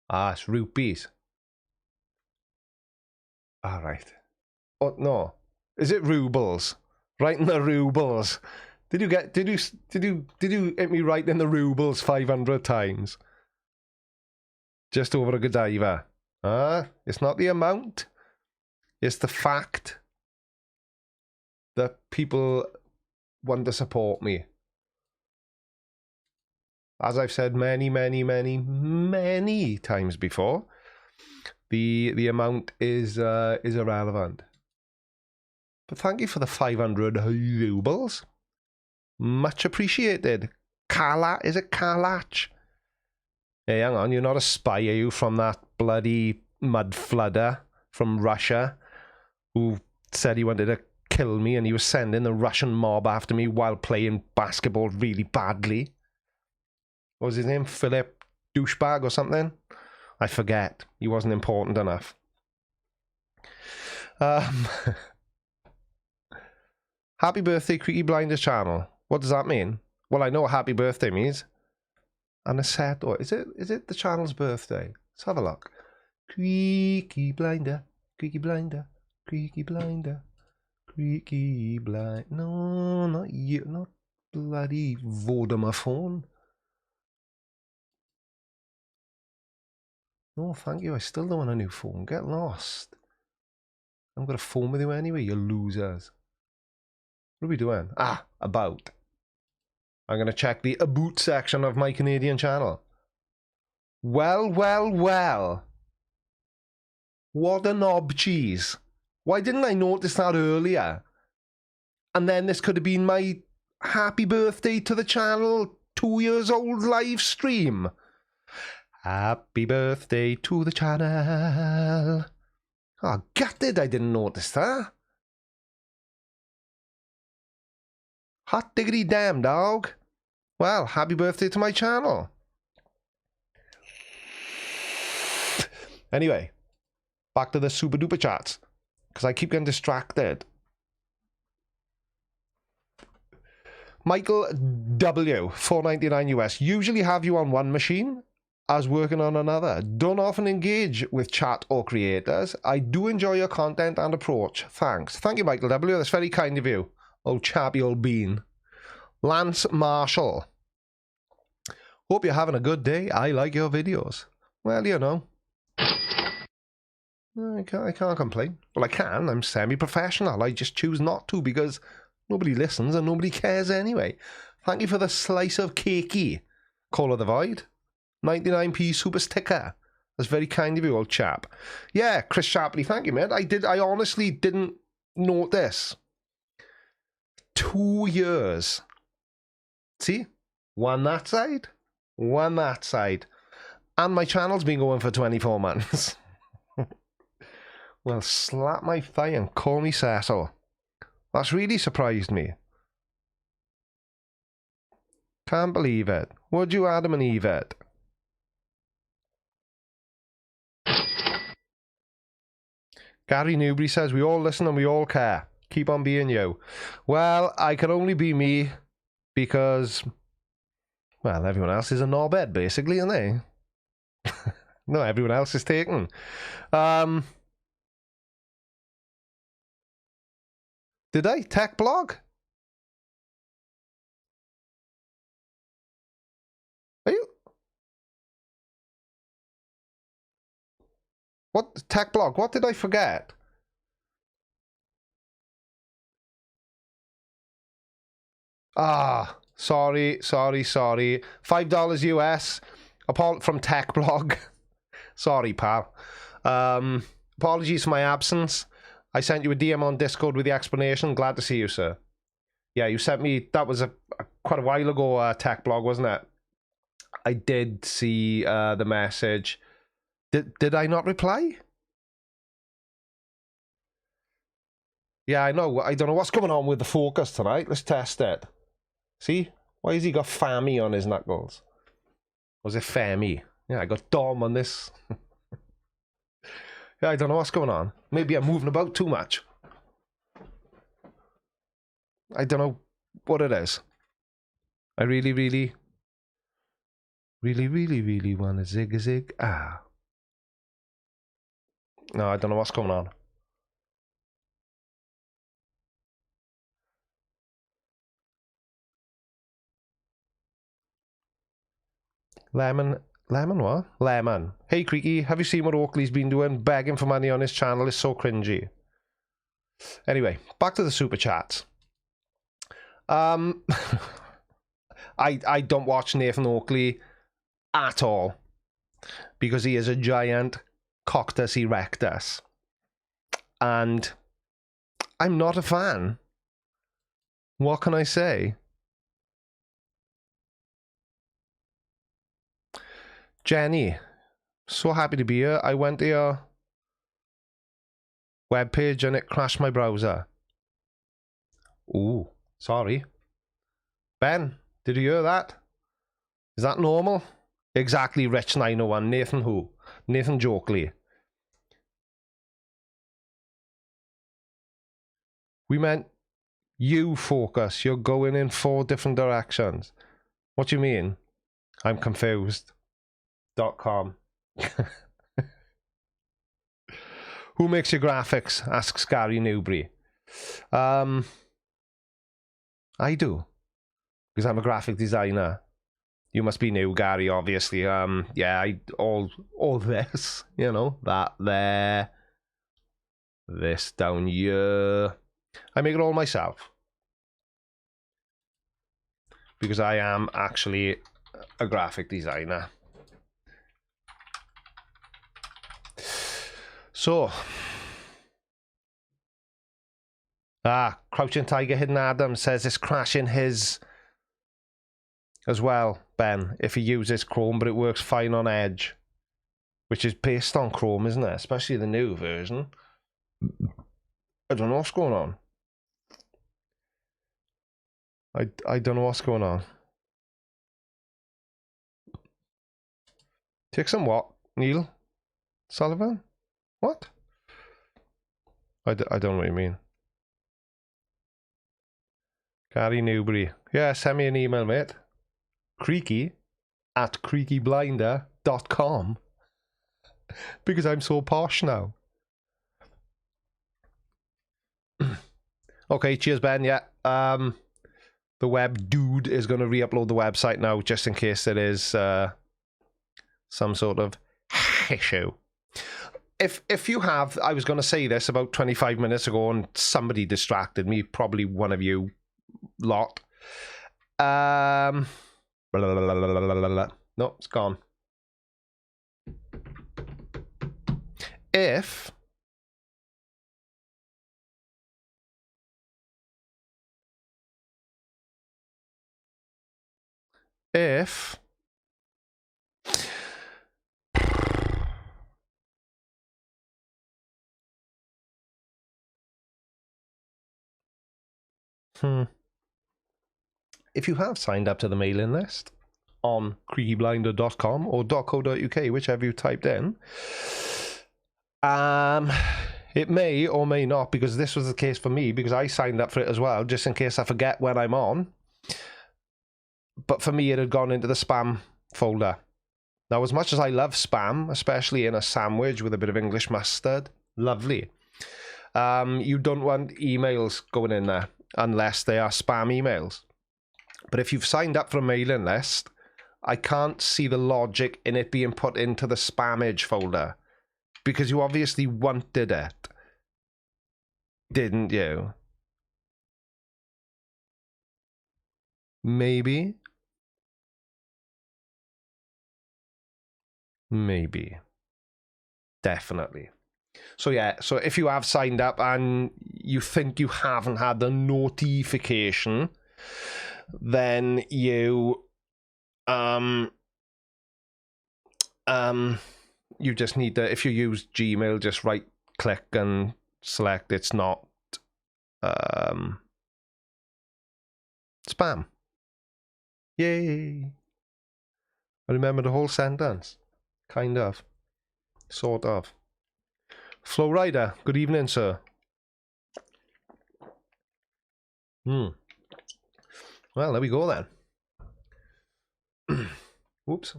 Ah, it's rupees. All right. Oh, no. Is it rubles? Right in the rubles. Did you hit me right in the rubles 500 times? Just over a Godiva. It's not the amount. It's the fact that people want to support me. As I've said many times before, the amount is irrelevant. But thank you for the 500 rubles. Much appreciated. Is it Kalach? Hey, hang on, you're not a spy, are you, from that bloody mud flooder from Russia who said he wanted to kill me and he was sending the Russian mob after me while playing basketball really badly? What was his name? Philip Douchebag or something? I forget. He wasn't important enough. Happy birthday, Creaky Blinders channel. What does that mean? Well, I know what happy birthday means. And a set, or is it the channel's birthday? Let's have a look. Creaky Blinder, Creaky Blinder, Creaky Blinder, Creaky Blind. No, not you, not bloody Vodamaphone. No, thank you. I still don't want a new phone. Get lost. I'm gonna phone with you anyway, you losers. What are we doing? About. I'm going to check the about section of my Canadian channel. Well. What a knob cheese. Why didn't I notice that earlier? And then this could have been my happy birthday to the channel 2 years old live stream. Happy birthday to the channel. Oh, gutted I didn't notice that. Hot diggity damn, dog. Well, happy birthday to my channel. Anyway, back to the super duper chats, because I keep getting distracted. Michael W, $4.99 US. Usually have you on one machine as working on another. Don't often engage with chat or creators. I do enjoy your content and approach. Thanks. Thank you, Michael W. That's very kind of you. Old chappy old bean. Lance Marshall. Hope you're having a good day. I like your videos. Well, you know. I can't complain. Well, I can. I'm semi-professional. I just choose not to because nobody listens and nobody cares anyway. Thank you for the slice of cakey. Call of the Void. 99p super sticker. That's very kind of you, old chap. Yeah, Chris Shapley, thank you, mate. I honestly didn't notice. 2 years. See? One that side. One that side. And my channel's been going for 24 months. Well, slap my thigh and call me Cecil. That's really surprised me. Can't believe it. Would you Adam and Eve it? Gary Newbury says, we all listen and we all care. Keep on being you. Well, I can only be me because, well, everyone else is a knobhead, basically, isn't they? No, everyone else is taken. Did I? Tech blog? Are you? What? Tech blog? What did I forget? Ah, sorry. $5 US. From Tech blog. Sorry, pal. Apologies for my absence. I sent you a DM on Discord with the explanation. Glad to see you, sir. Yeah, you sent me... That was quite a while ago, Tech blog, wasn't it? I did see the message. Did I not reply? Yeah, I know. I don't know what's going on with the focus tonight. Let's test it. See? Why has he got Fammy on his knuckles? Was it Fammy? Yeah, I got Dom on this. Yeah, I don't know what's going on. Maybe I'm moving about too much. I don't know what it is. I really want to zig-a-zig. Ah. No, I don't know what's going on. Lemon what? Lemon. Hey, Creaky, have you seen what Oakley's been doing? Begging for money on his channel is so cringy. Anyway, back to the super chats. I don't watch Nathan Oakley at all because he is a giant coctus erectus. And I'm not a fan. What can I say? Jenny, so happy to be here. I went to your webpage and it crashed my browser. Ooh, sorry. Ben, did you hear that? Is that normal? Exactly, Rich901. Nathan who? Nathan Jokley. We meant you focus. You're going in 4 different directions. What do you mean? I'm confused. .com. Who makes your graphics? Asks Gary Newbury. I do. Because I'm a graphic designer. You must be new, Gary, obviously. Yeah, all this, you know, that there, this down here. I make it all myself. Because I am actually a graphic designer. So, Crouching Tiger Hidden Adam says it's crashing his as well, Ben, if he uses Chrome, but it works fine on Edge, which is based on Chrome, isn't it? Especially the new version. I don't know what's going on. I don't know what's going on. Take some what? Neil Sullivan? What? I don't know what you mean. Gary Newbury. Yeah, send me an email, mate. Creaky at creakyblinder.com. Because I'm so posh now. Okay, cheers, Ben. Yeah. The web dude is going to re-upload the website now, just in case there is some sort of issue. If you have, I was going to say this about 25 minutes ago and somebody distracted me, probably one of you lot. No, it's gone. If if you have signed up to the mailing list on creakyblinder.com or .co.uk, whichever you typed in, It may or may not, because this was the case for me, because I signed up for it as well, just in case I forget when I'm on. But for me, it had gone into the spam folder. Now, as much as I love spam, especially in a sandwich with a bit of English mustard, lovely. You don't want emails going in there unless they are spam emails. But if you've signed up for a mailing list, I can't see the logic in it being put into the spamage folder. Because you obviously wanted it. Didn't you? Maybe. Maybe. Definitely. So yeah, so if you have signed up and you think you haven't had the notification, then you you just need to, if you use Gmail, just right click and select it's not spam. Yay. I remember the whole sentence. Kind of. Sort of. Flow Rider, good evening, sir. Well, there we go then. Whoops.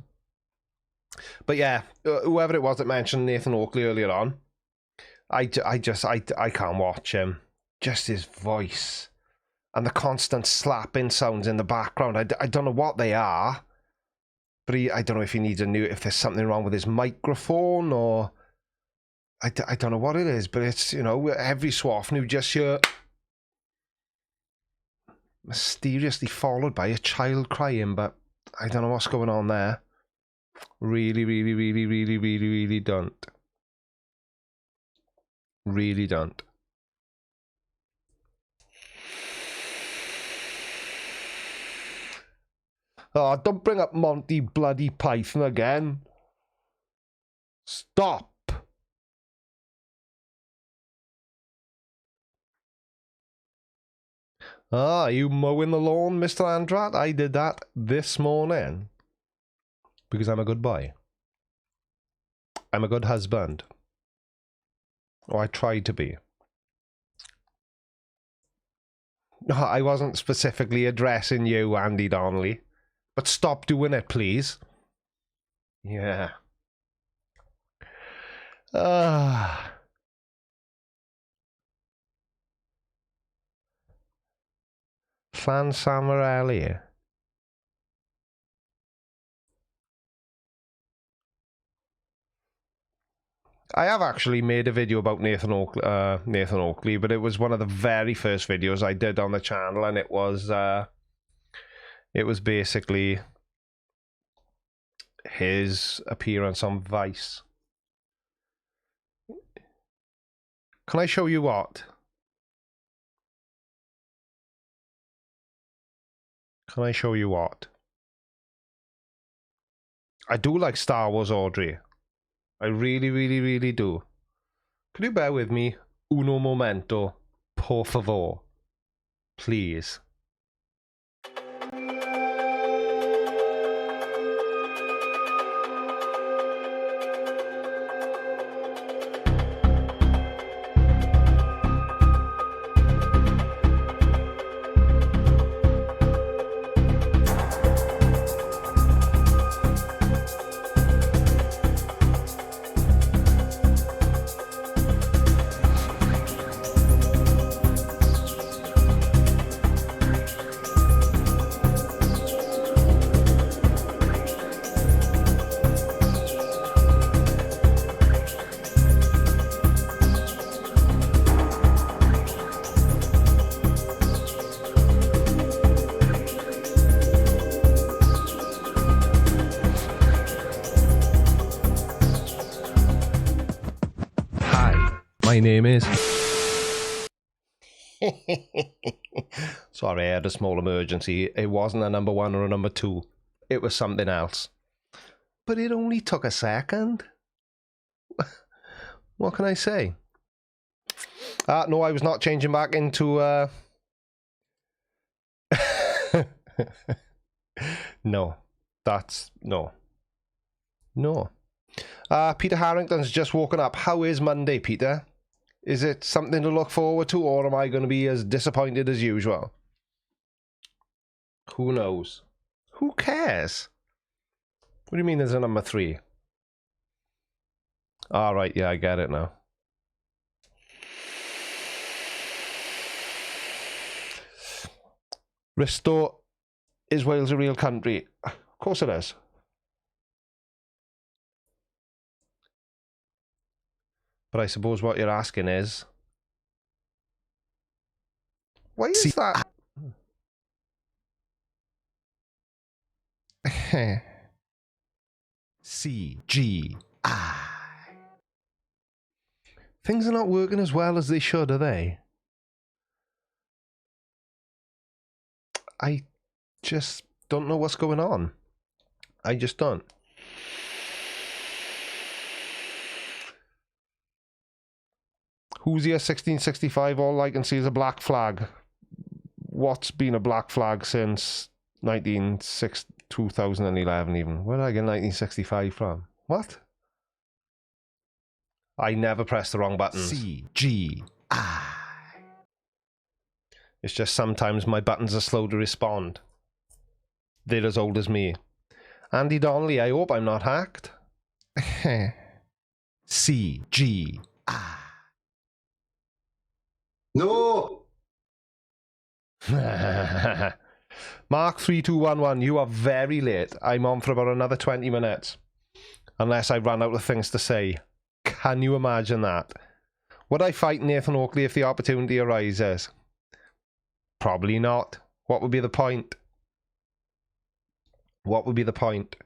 But yeah, whoever it was that mentioned Nathan Oakley earlier on, I can't watch him. Just his voice and the constant slapping sounds in the background. I don't know what they are, but I don't know if he needs if there's something wrong with his microphone, or I don't know what it is, but it's, you know, every so often you just hear mysteriously followed by a child crying, but I don't know what's going on there. Really don't. Really don't. Oh, don't bring up Monty bloody Python again. Stop. Ah, are you mowing the lawn, Mr. Andrat? I did that this morning. Because I'm a good boy. I'm a good husband. Or I tried to be. No, I wasn't specifically addressing you, Andy Donnelly. But stop doing it, please. Yeah. Fan Samarelli. I have actually made a video about Nathan Oakley, but it was one of the very first videos I did on the channel, and it was basically his appearance on Vice. Can I show you what? Can I show you what? I do like Star Wars, Audrey. I really do. Could you bear with me? Uno momento, por favor. Please. My name is... Sorry, I had a small emergency. It wasn't a number 1 or a number 2. It was something else. But it only took a second. What can I say? No, I was not changing back into... No. That's... No. No. Peter Harrington's just woken up. How is Monday, Peter? Is it something to look forward to, or am I going to be as disappointed as usual? Who knows? Who cares? What do you mean there's a number 3? All right, yeah, I get it now. Restore, is Wales a real country? Of course it is. But I suppose what you're asking is, why is that? CGI. Things are not working as well as they should, are they? I just don't know what's going on. I just don't. Who's here 1665? All I can see is a black flag. What's been a black flag since 2011 even? Where did I get 1965 from? What? I never press the wrong buttons. CGI. It's just sometimes my buttons are slow to respond. They're as old as me. Andy Donnelly, I hope I'm not hacked. CGI. No! Mark 3211, you are very late. I'm on for about another 20 minutes. Unless I run out of things to say. Can you imagine that? Would I fight Nathan Oakley if the opportunity arises? Probably not. What would be the point? What would be the point?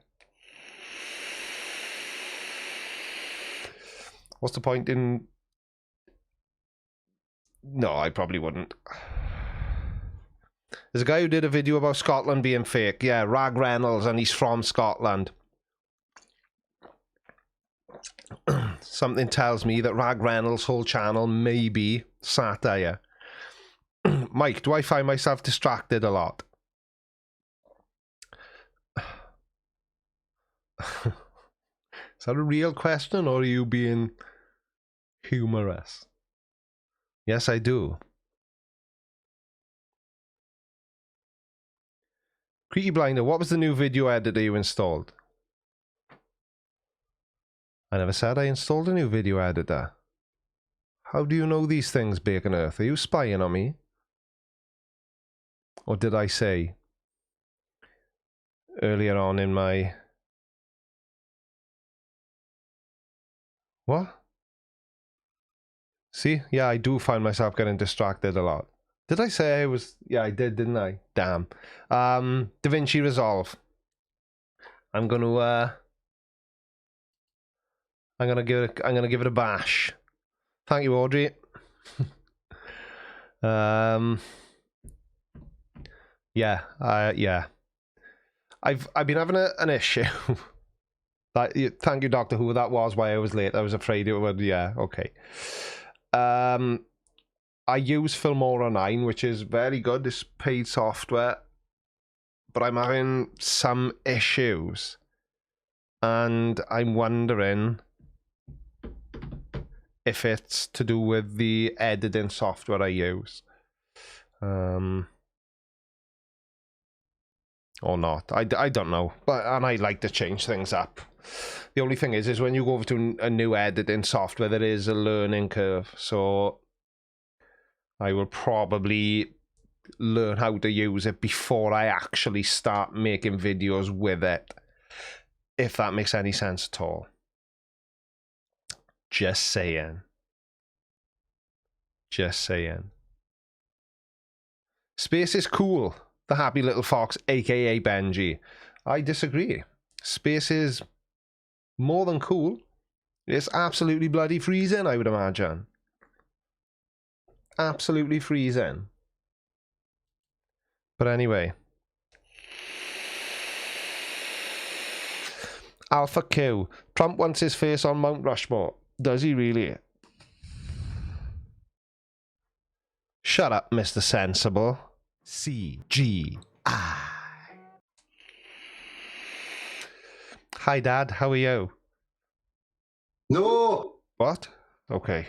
What's the point in... No, I probably wouldn't. There's a guy who did a video about Scotland being fake. Yeah, Rag Reynolds, and he's from Scotland. Something tells me that Rag Reynolds' whole channel may be satire. Mike, do I find myself distracted a lot? Is that a real question, or are you being humorous? Yes, I do. Creaky Blinder, what was the new video editor you installed? I never said I installed a new video editor. How do you know these things, Bacon Earth? Are you spying on me? Or did I say earlier on in my... What? See? Yeah, I do find myself getting distracted a lot. Did I say I was... Yeah, I did, didn't I? Damn. DaVinci Resolve. I'm gonna give it a bash. Thank you, Audrey. Yeah. I've been having an issue. Thank you, Doctor Who. That was why I was late. I was afraid it would. Yeah. Okay. I use Filmora 9, which is very good. It's paid software, but I'm having some issues, and I'm wondering if it's to do with the editing software I use, or not. I don't know, and I like to change things up. The only thing is when you go over to a new editing software, there is a learning curve, so I will probably learn how to use it before I actually start making videos with it, if that makes any sense at all. Just saying. Just saying. Space is cool. The happy little fox, aka Benji. I disagree. Space is more than cool. It's absolutely bloody freezing, I would imagine. Absolutely freezing. But anyway. Alpha Q. Trump wants his face on Mount Rushmore. Does he really? Shut up, Mr. Sensible. CGI. Hi, Dad. How are you? No. What? Okay.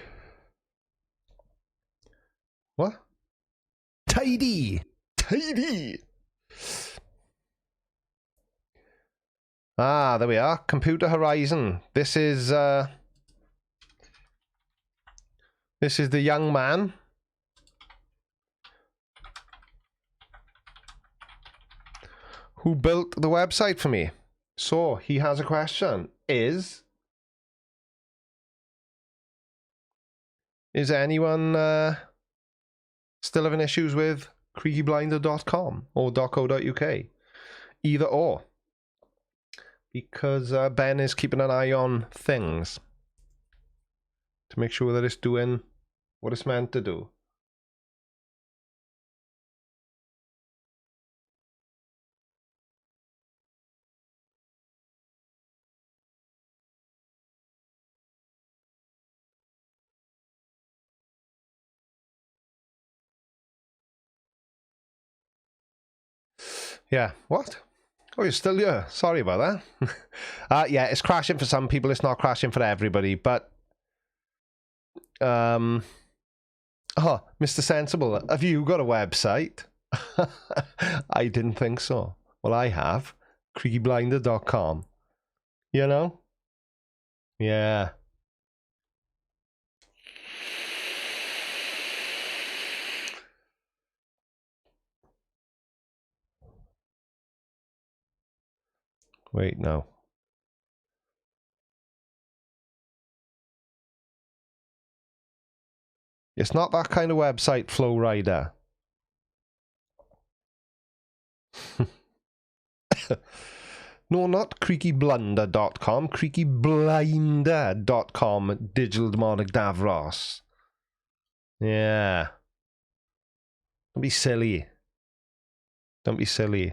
tidy. Ah, there we are. Computer Horizon. This is the young man who built the website for me. So he has a question. Is anyone still having issues with creakyblinder.com or .co.uk? Either or. Because Ben is keeping an eye on things to make sure that it's doing what it's meant to do. Yeah, what? Oh, you're still here. Sorry about that. Yeah, it's crashing for some people. It's not crashing for everybody. But, oh, Mr. Sensible, have you got a website? I didn't think so. Well, I have. creakyblinder.com. You know? Yeah. Wait, no. It's not that kind of website, Flow Rider. No, not creakyblunder.com. creakyblinder.com. Digital Demonic Davros. Yeah. Don't be silly. Don't be silly.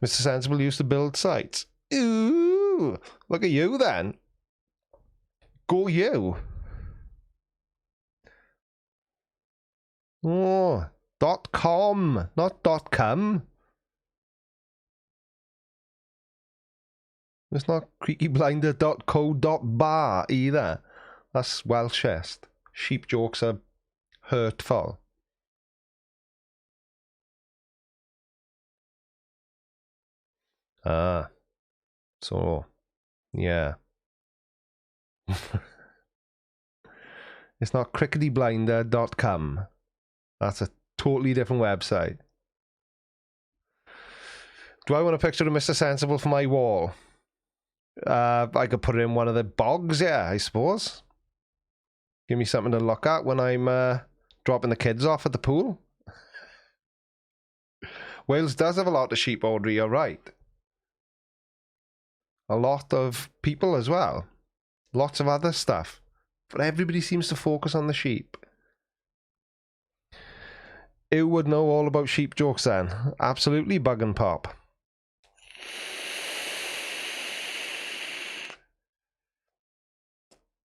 Mr. Sensible used to build sites. Ooh, look at you then. Go you. Oh, .com, not .com. It's not creakyblinder.co.bar either. That's Welshist. Sheep jokes are hurtful. Ah, so, yeah. It's not cricketyblinder.com. That's a totally different website. Do I want a picture of Mr. Sensible for my wall? I could put it in one of the bogs, yeah, I suppose. Give me something to look at when I'm dropping the kids off at the pool. Wales does have a lot of sheep, Audrey, you're right. A lot of people as well. Lots of other stuff. But everybody seems to focus on the sheep. Who would know all about sheep jokes then? Absolutely, Bug and Pop.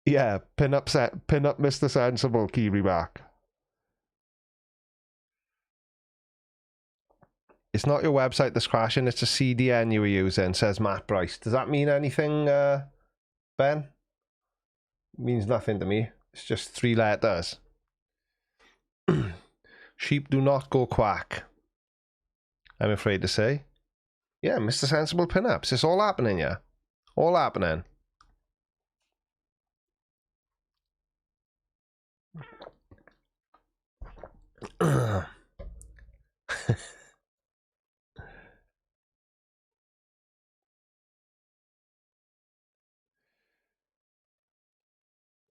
Yeah, pin up Mr. Sensible, Kiwi back. It's not your website that's crashing, it's a CDN you were using, says Matt Bryce. Does that mean anything, Ben? It means nothing to me. It's just 3 letters. Sheep do not go quack, I'm afraid to say. Yeah, Mr. Sensible pinups. It's all happening, yeah. All happening.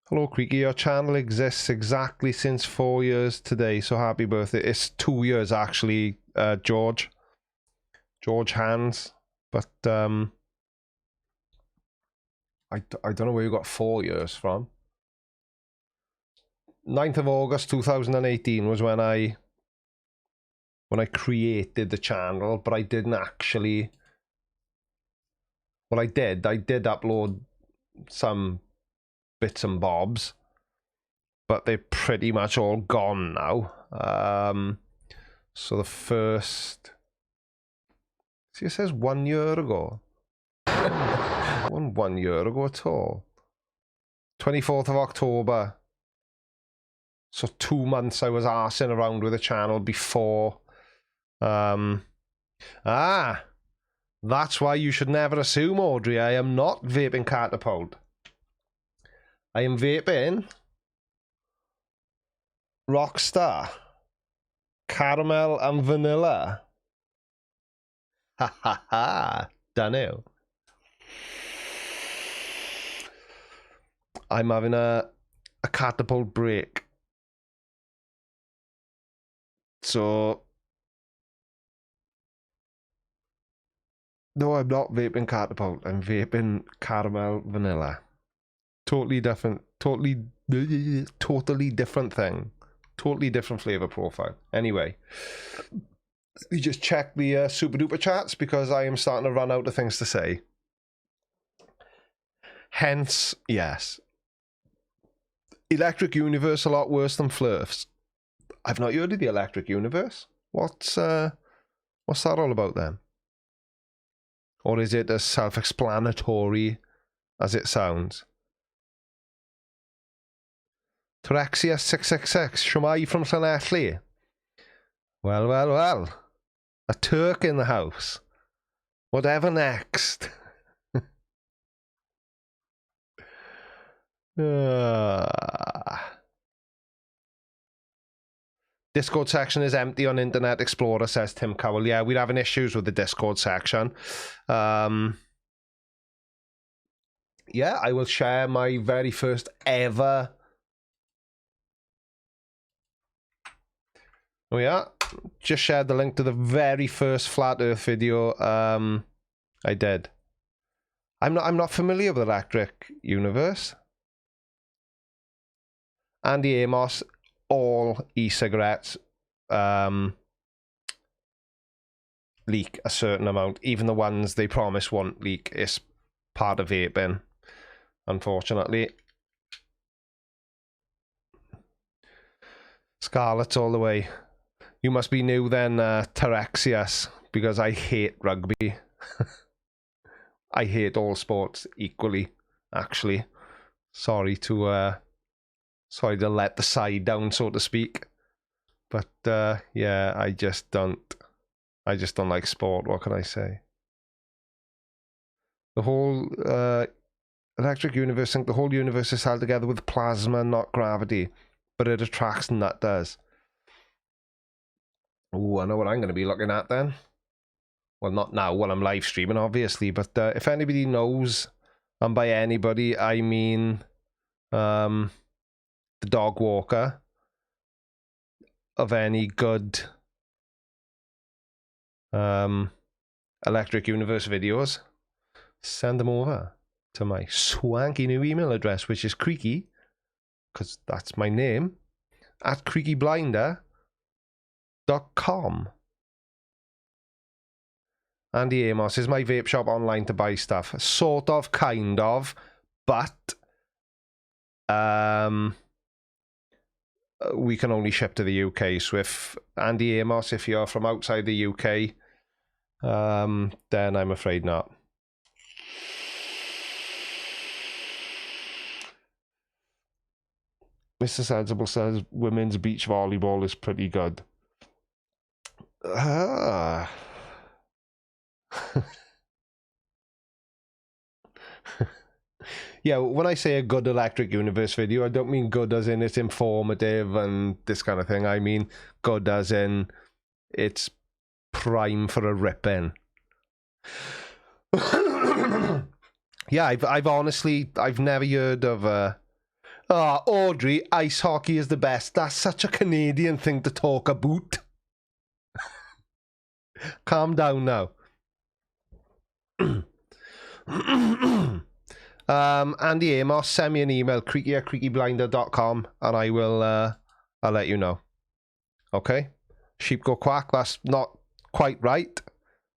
Hello, Creaky. Your channel exists exactly since 4 years today, so happy birthday. It's 2 years, actually, George. George Hans. But, I don't know where you got 4 years from. 9th of August 2018 was when I created the channel, but I didn't actually... Well, I did upload some bits and bobs, but they're pretty much all gone now. So the first... See, it says 1 year ago. wasn't 1 year ago at all. 24th of October. So 2 months I was arsing around with the channel before. That's why you should never assume, Audrey. I am not vaping Catapult. I am vaping Rockstar. Caramel and vanilla. Ha ha ha. Dunno. I'm having a Catapult break. So no, I'm not vaping Catapult. I'm vaping caramel vanilla. Totally different. Totally different thing. Totally different flavor profile. Anyway, we just check the super duper chats because I am starting to run out of things to say. Hence, yes. Electric Universe a lot worse than Flurfs. I've not heard of the Electric Universe. What's that all about then? Or is it as self-explanatory as it sounds? Torexia 666, Shmai from Llanelli. Well, well, well. A Turk in the house. Whatever next. Discord section is empty on Internet Explorer, says Tim Cowell. Yeah, we're having issues with the Discord section. Yeah, I will share my very first ever... Oh yeah, just shared the link to the very first Flat Earth video I did. I'm not familiar with Electric Universe. Andy Amos, all e-cigarettes leak a certain amount. Even the ones they promise won't leak is part of vaping, unfortunately. Scarlett all the way. You must be new then, Terexius, because I hate rugby. I hate all sports equally, actually. Sorry to let the side down, so to speak. But yeah, I just don't like sport. What can I say? The whole Electric Universe, I think the whole universe is held together with plasma, not gravity, but it attracts and that does. Oh, I know what I'm going to be looking at then. Well, not now while I'm live streaming, obviously, but if anybody knows, and by anybody I mean the dog walker of any good Electric Universe videos, send them over to my swanky new email address, which is Creaky, because that's my name, at creakyblinder.com. Andy Amos, is my vape shop online to buy stuff? Sort of, kind of, but we can only ship to the UK. So if Andy Amos, if you're from outside the UK, then I'm afraid not. Mr. Sensible says women's beach volleyball is pretty good. Yeah, when I say a good Electric Universe video, I don't mean good as in it's informative and this kind of thing. I mean good as in it's prime for a rip-in. Yeah, I've honestly never heard of Audrey, ice hockey is the best. That's such a Canadian thing to talk about. Calm down now. Andy Amos, send me an email, creaky@creakyblinder.com, and I will I'll let you know. Okay? Sheep go quack, that's not quite right,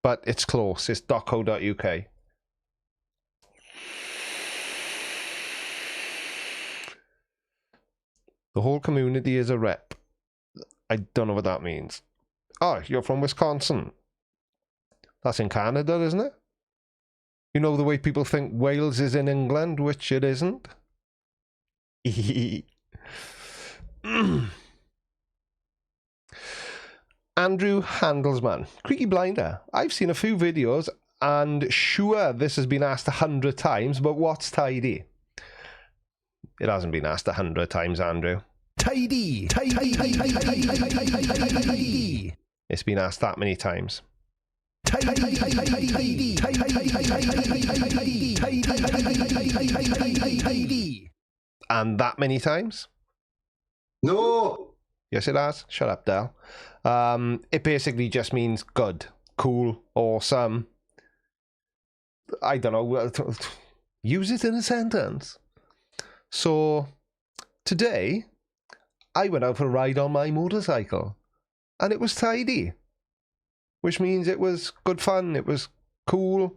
but it's close. It's .co.uk. The whole community is a rep. I don't know what that means. Oh, you're from Wisconsin. That's in Canada, isn't it? You know the way people think Wales is in England, which it isn't? Andrew Handelsman. Creaky Blinder. I've seen a few videos and sure this has been asked 100 times, but what's tidy? It hasn't been asked 100 times, Andrew. Tidy. It's been asked that many times. And that many times? No. Yes, it has. Shut up, Del. It basically just means good, cool, awesome. I don't know. Use it in a sentence. So, today, I went out for a ride on my motorcycle. And it was tidy. Which means it was good fun. It was cool.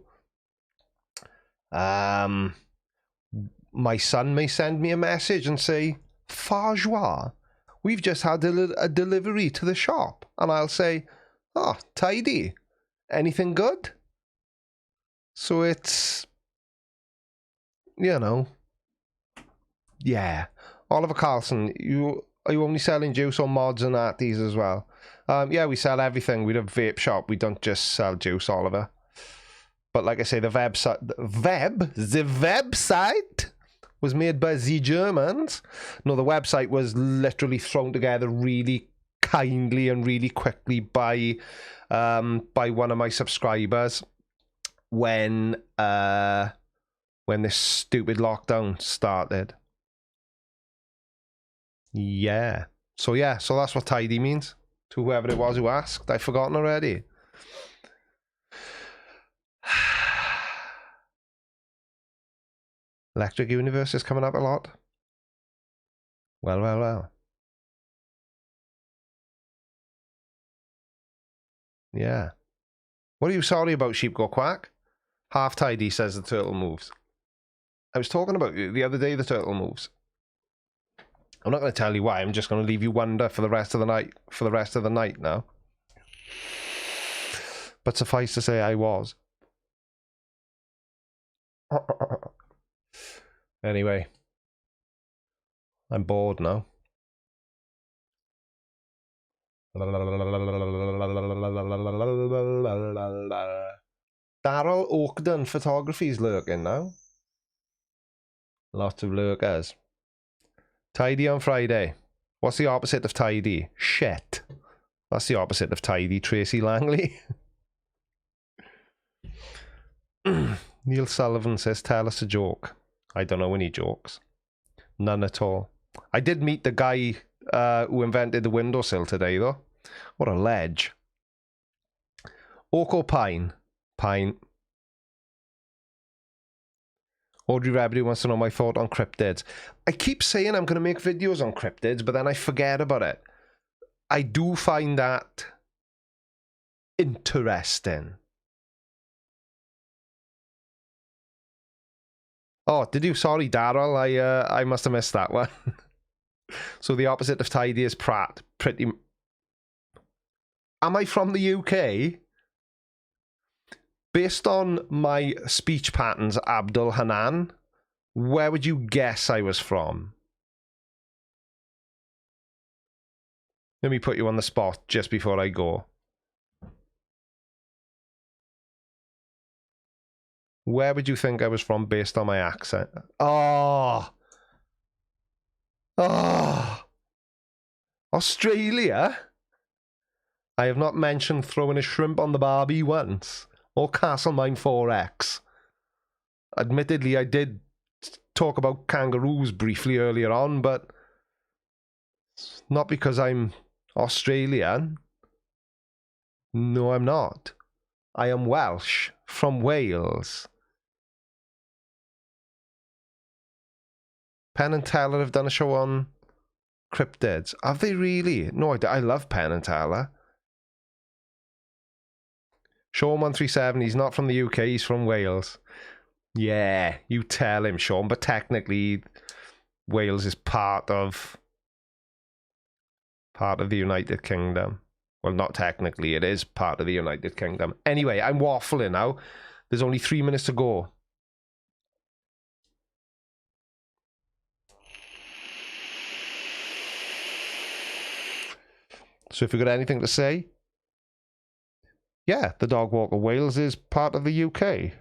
My son may send me a message and say, Farjois, we've just had a delivery to the shop. And I'll say, oh, tidy. Anything good? So it's, you know, yeah. Oliver Carlson, are you only selling juice or mods and arties as well? Yeah, we sell everything. We're a vape shop. We don't just sell juice, Oliver. But like I say, the website was made by the Germans. No, the website was literally thrown together really kindly and really quickly by one of my subscribers when this stupid lockdown started. Yeah. So that's what tidy means. To whoever it was who asked. I've forgotten already. Electric Universe is coming up a lot. Well. Yeah. What are you sorry about, Sheep Go Quack? Half tidy says the turtle moves. I was talking about you the other day, the turtle moves. I'm not going to tell you why. I'm just going to leave you wonder for the rest of the night. For the rest of the night now. But suffice to say, I was. Anyway. I'm bored now. Daryl Oakden Photography's lurking now. Lots of lurkers. Tidy on Friday. What's the opposite of tidy? Shit. That's the opposite of tidy, Tracy Langley. Neil Sullivan says, tell us a joke. I don't know any jokes. None at all. I did meet the guy who invented the windowsill today, though. What a ledge. Oak or pine? Pine. Audrey Rebby wants to know my thought on cryptids. I keep saying I'm going to make videos on cryptids, but then I forget about it. I do find that interesting. Oh, did you? Sorry, Daryl. I must have missed that one. So the opposite of tidy is Pratt. Pretty. Am I from the UK? Based on my speech patterns, Abdul Hanan, where would you guess I was from? Let me put you on the spot just before I go. Where would you think I was from based on my accent? Oh. Australia? I have not mentioned throwing a shrimp on the barbie once. Or Castlemine 4X. Admittedly, I did talk about kangaroos briefly earlier on, but not because I'm Australian. No, I'm not. I am Welsh, from Wales. Penn and Teller have done a show on cryptids. Have they really? No, I love Penn and Teller. Sean 137, he's not from the UK, he's from Wales. Yeah, you tell him, Sean, but technically Wales is part of the United Kingdom. Well, not technically, it is part of the United Kingdom. Anyway, I'm waffling now. There's only 3 minutes to go. So if you've got anything to say, yeah, the Dog Walk of Wales is part of the UK.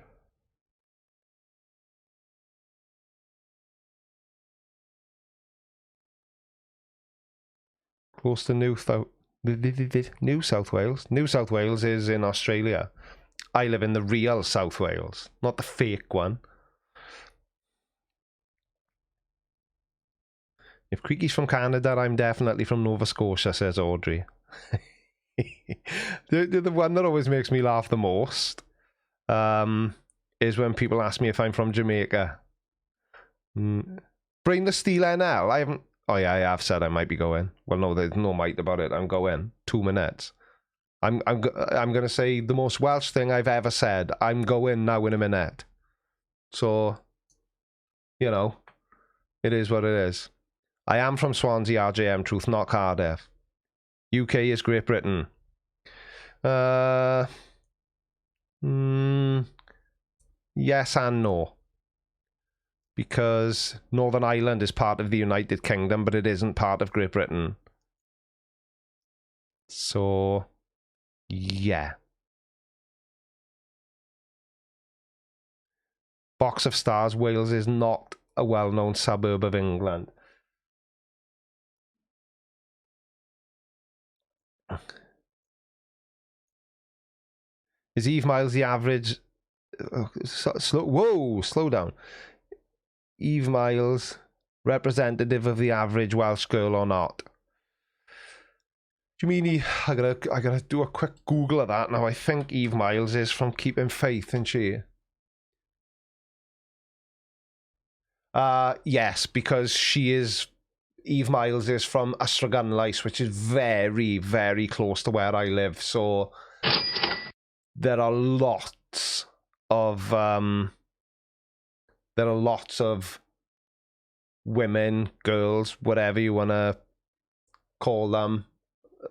Close to New South Wales. New South Wales is in Australia. I live in the real South Wales, not the fake one. If Creaky's from Canada, I'm definitely from Nova Scotia, says Audrey. the one that always makes me laugh the most is when people ask me if I'm from Jamaica. Bring the Steel NL. I haven't. Oh yeah, I have said I might be going. Well, no, there's no might about it. I'm going. 2 minutes. I'm gonna say the most Welsh thing I've ever said. I'm going now in a minute. So, you know, it is what it is. I am from Swansea, RJM Truth, not Cardiff. UK is Great Britain. Yes and no. Because Northern Ireland is part of the United Kingdom, but it isn't part of Great Britain. So, yeah. Box of Stars, Wales is not a well-known suburb of England. Is Eve Miles the average? Slow down. Eve Miles representative of the average Welsh girl or not? Do you mean I gotta do a quick Google of that now. I think Eve Miles is from Keeping Faith, isn't she? Yes, because Eve Miles is from Ystrad, which is very, very close to where I live. So there are lots of women, girls, whatever you want to call them,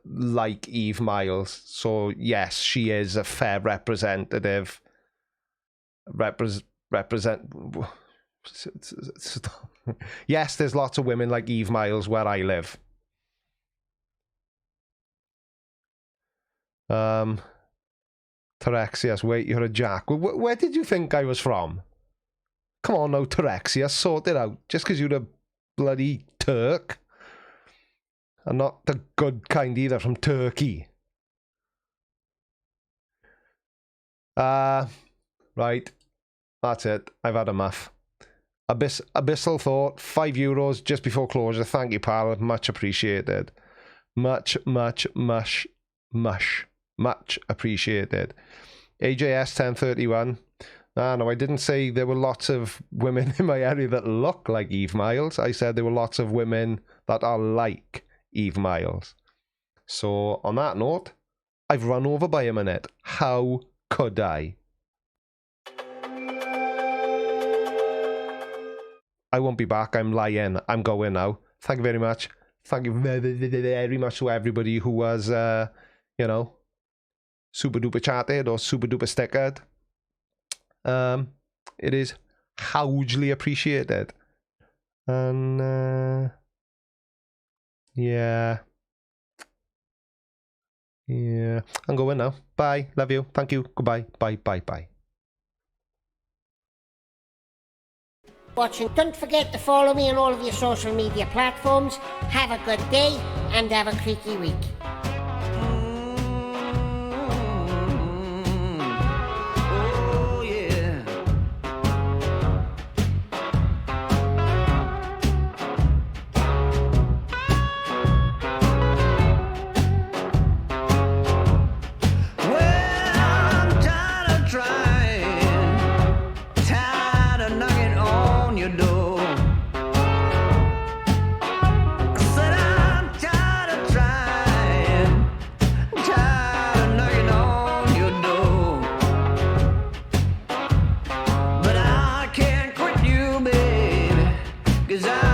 like Eve Miles. So yes, she is a fair representative. Yes, there's lots of women like Eve Miles where I live. Terexias, wait, you're a jack. Where did you think I was from? Come on now, Terexias, sort it out. Just because you're a bloody Turk. And not the good kind either, from Turkey. Right. That's it. I've had enough. Abyssal Thought, €5 just before closure. Thank you, pal. Much appreciated. Much appreciated. AJS 1031. No, I didn't say there were lots of women in my area that look like Eve Miles. I said there were lots of women that are like Eve Miles. So, on that note, I've run over by a minute. How could I? I won't be back. I'm lying. I'm going now. Thank you very much. Thank you very much to everybody who was, you know, super duper chatted or super duper stickered. It is hugely appreciated. And, yeah. I'm going now. Bye. Love you. Thank you. Goodbye. Bye. Watching. Don't forget to follow me on all of your social media platforms. Have a good day and have a creaky week. Oh yeah. Well, I'm tired of trying, tired of knocking on your door. Said I'm tired of trying, tired of knocking on your door. But I can't quit you, baby, 'cause I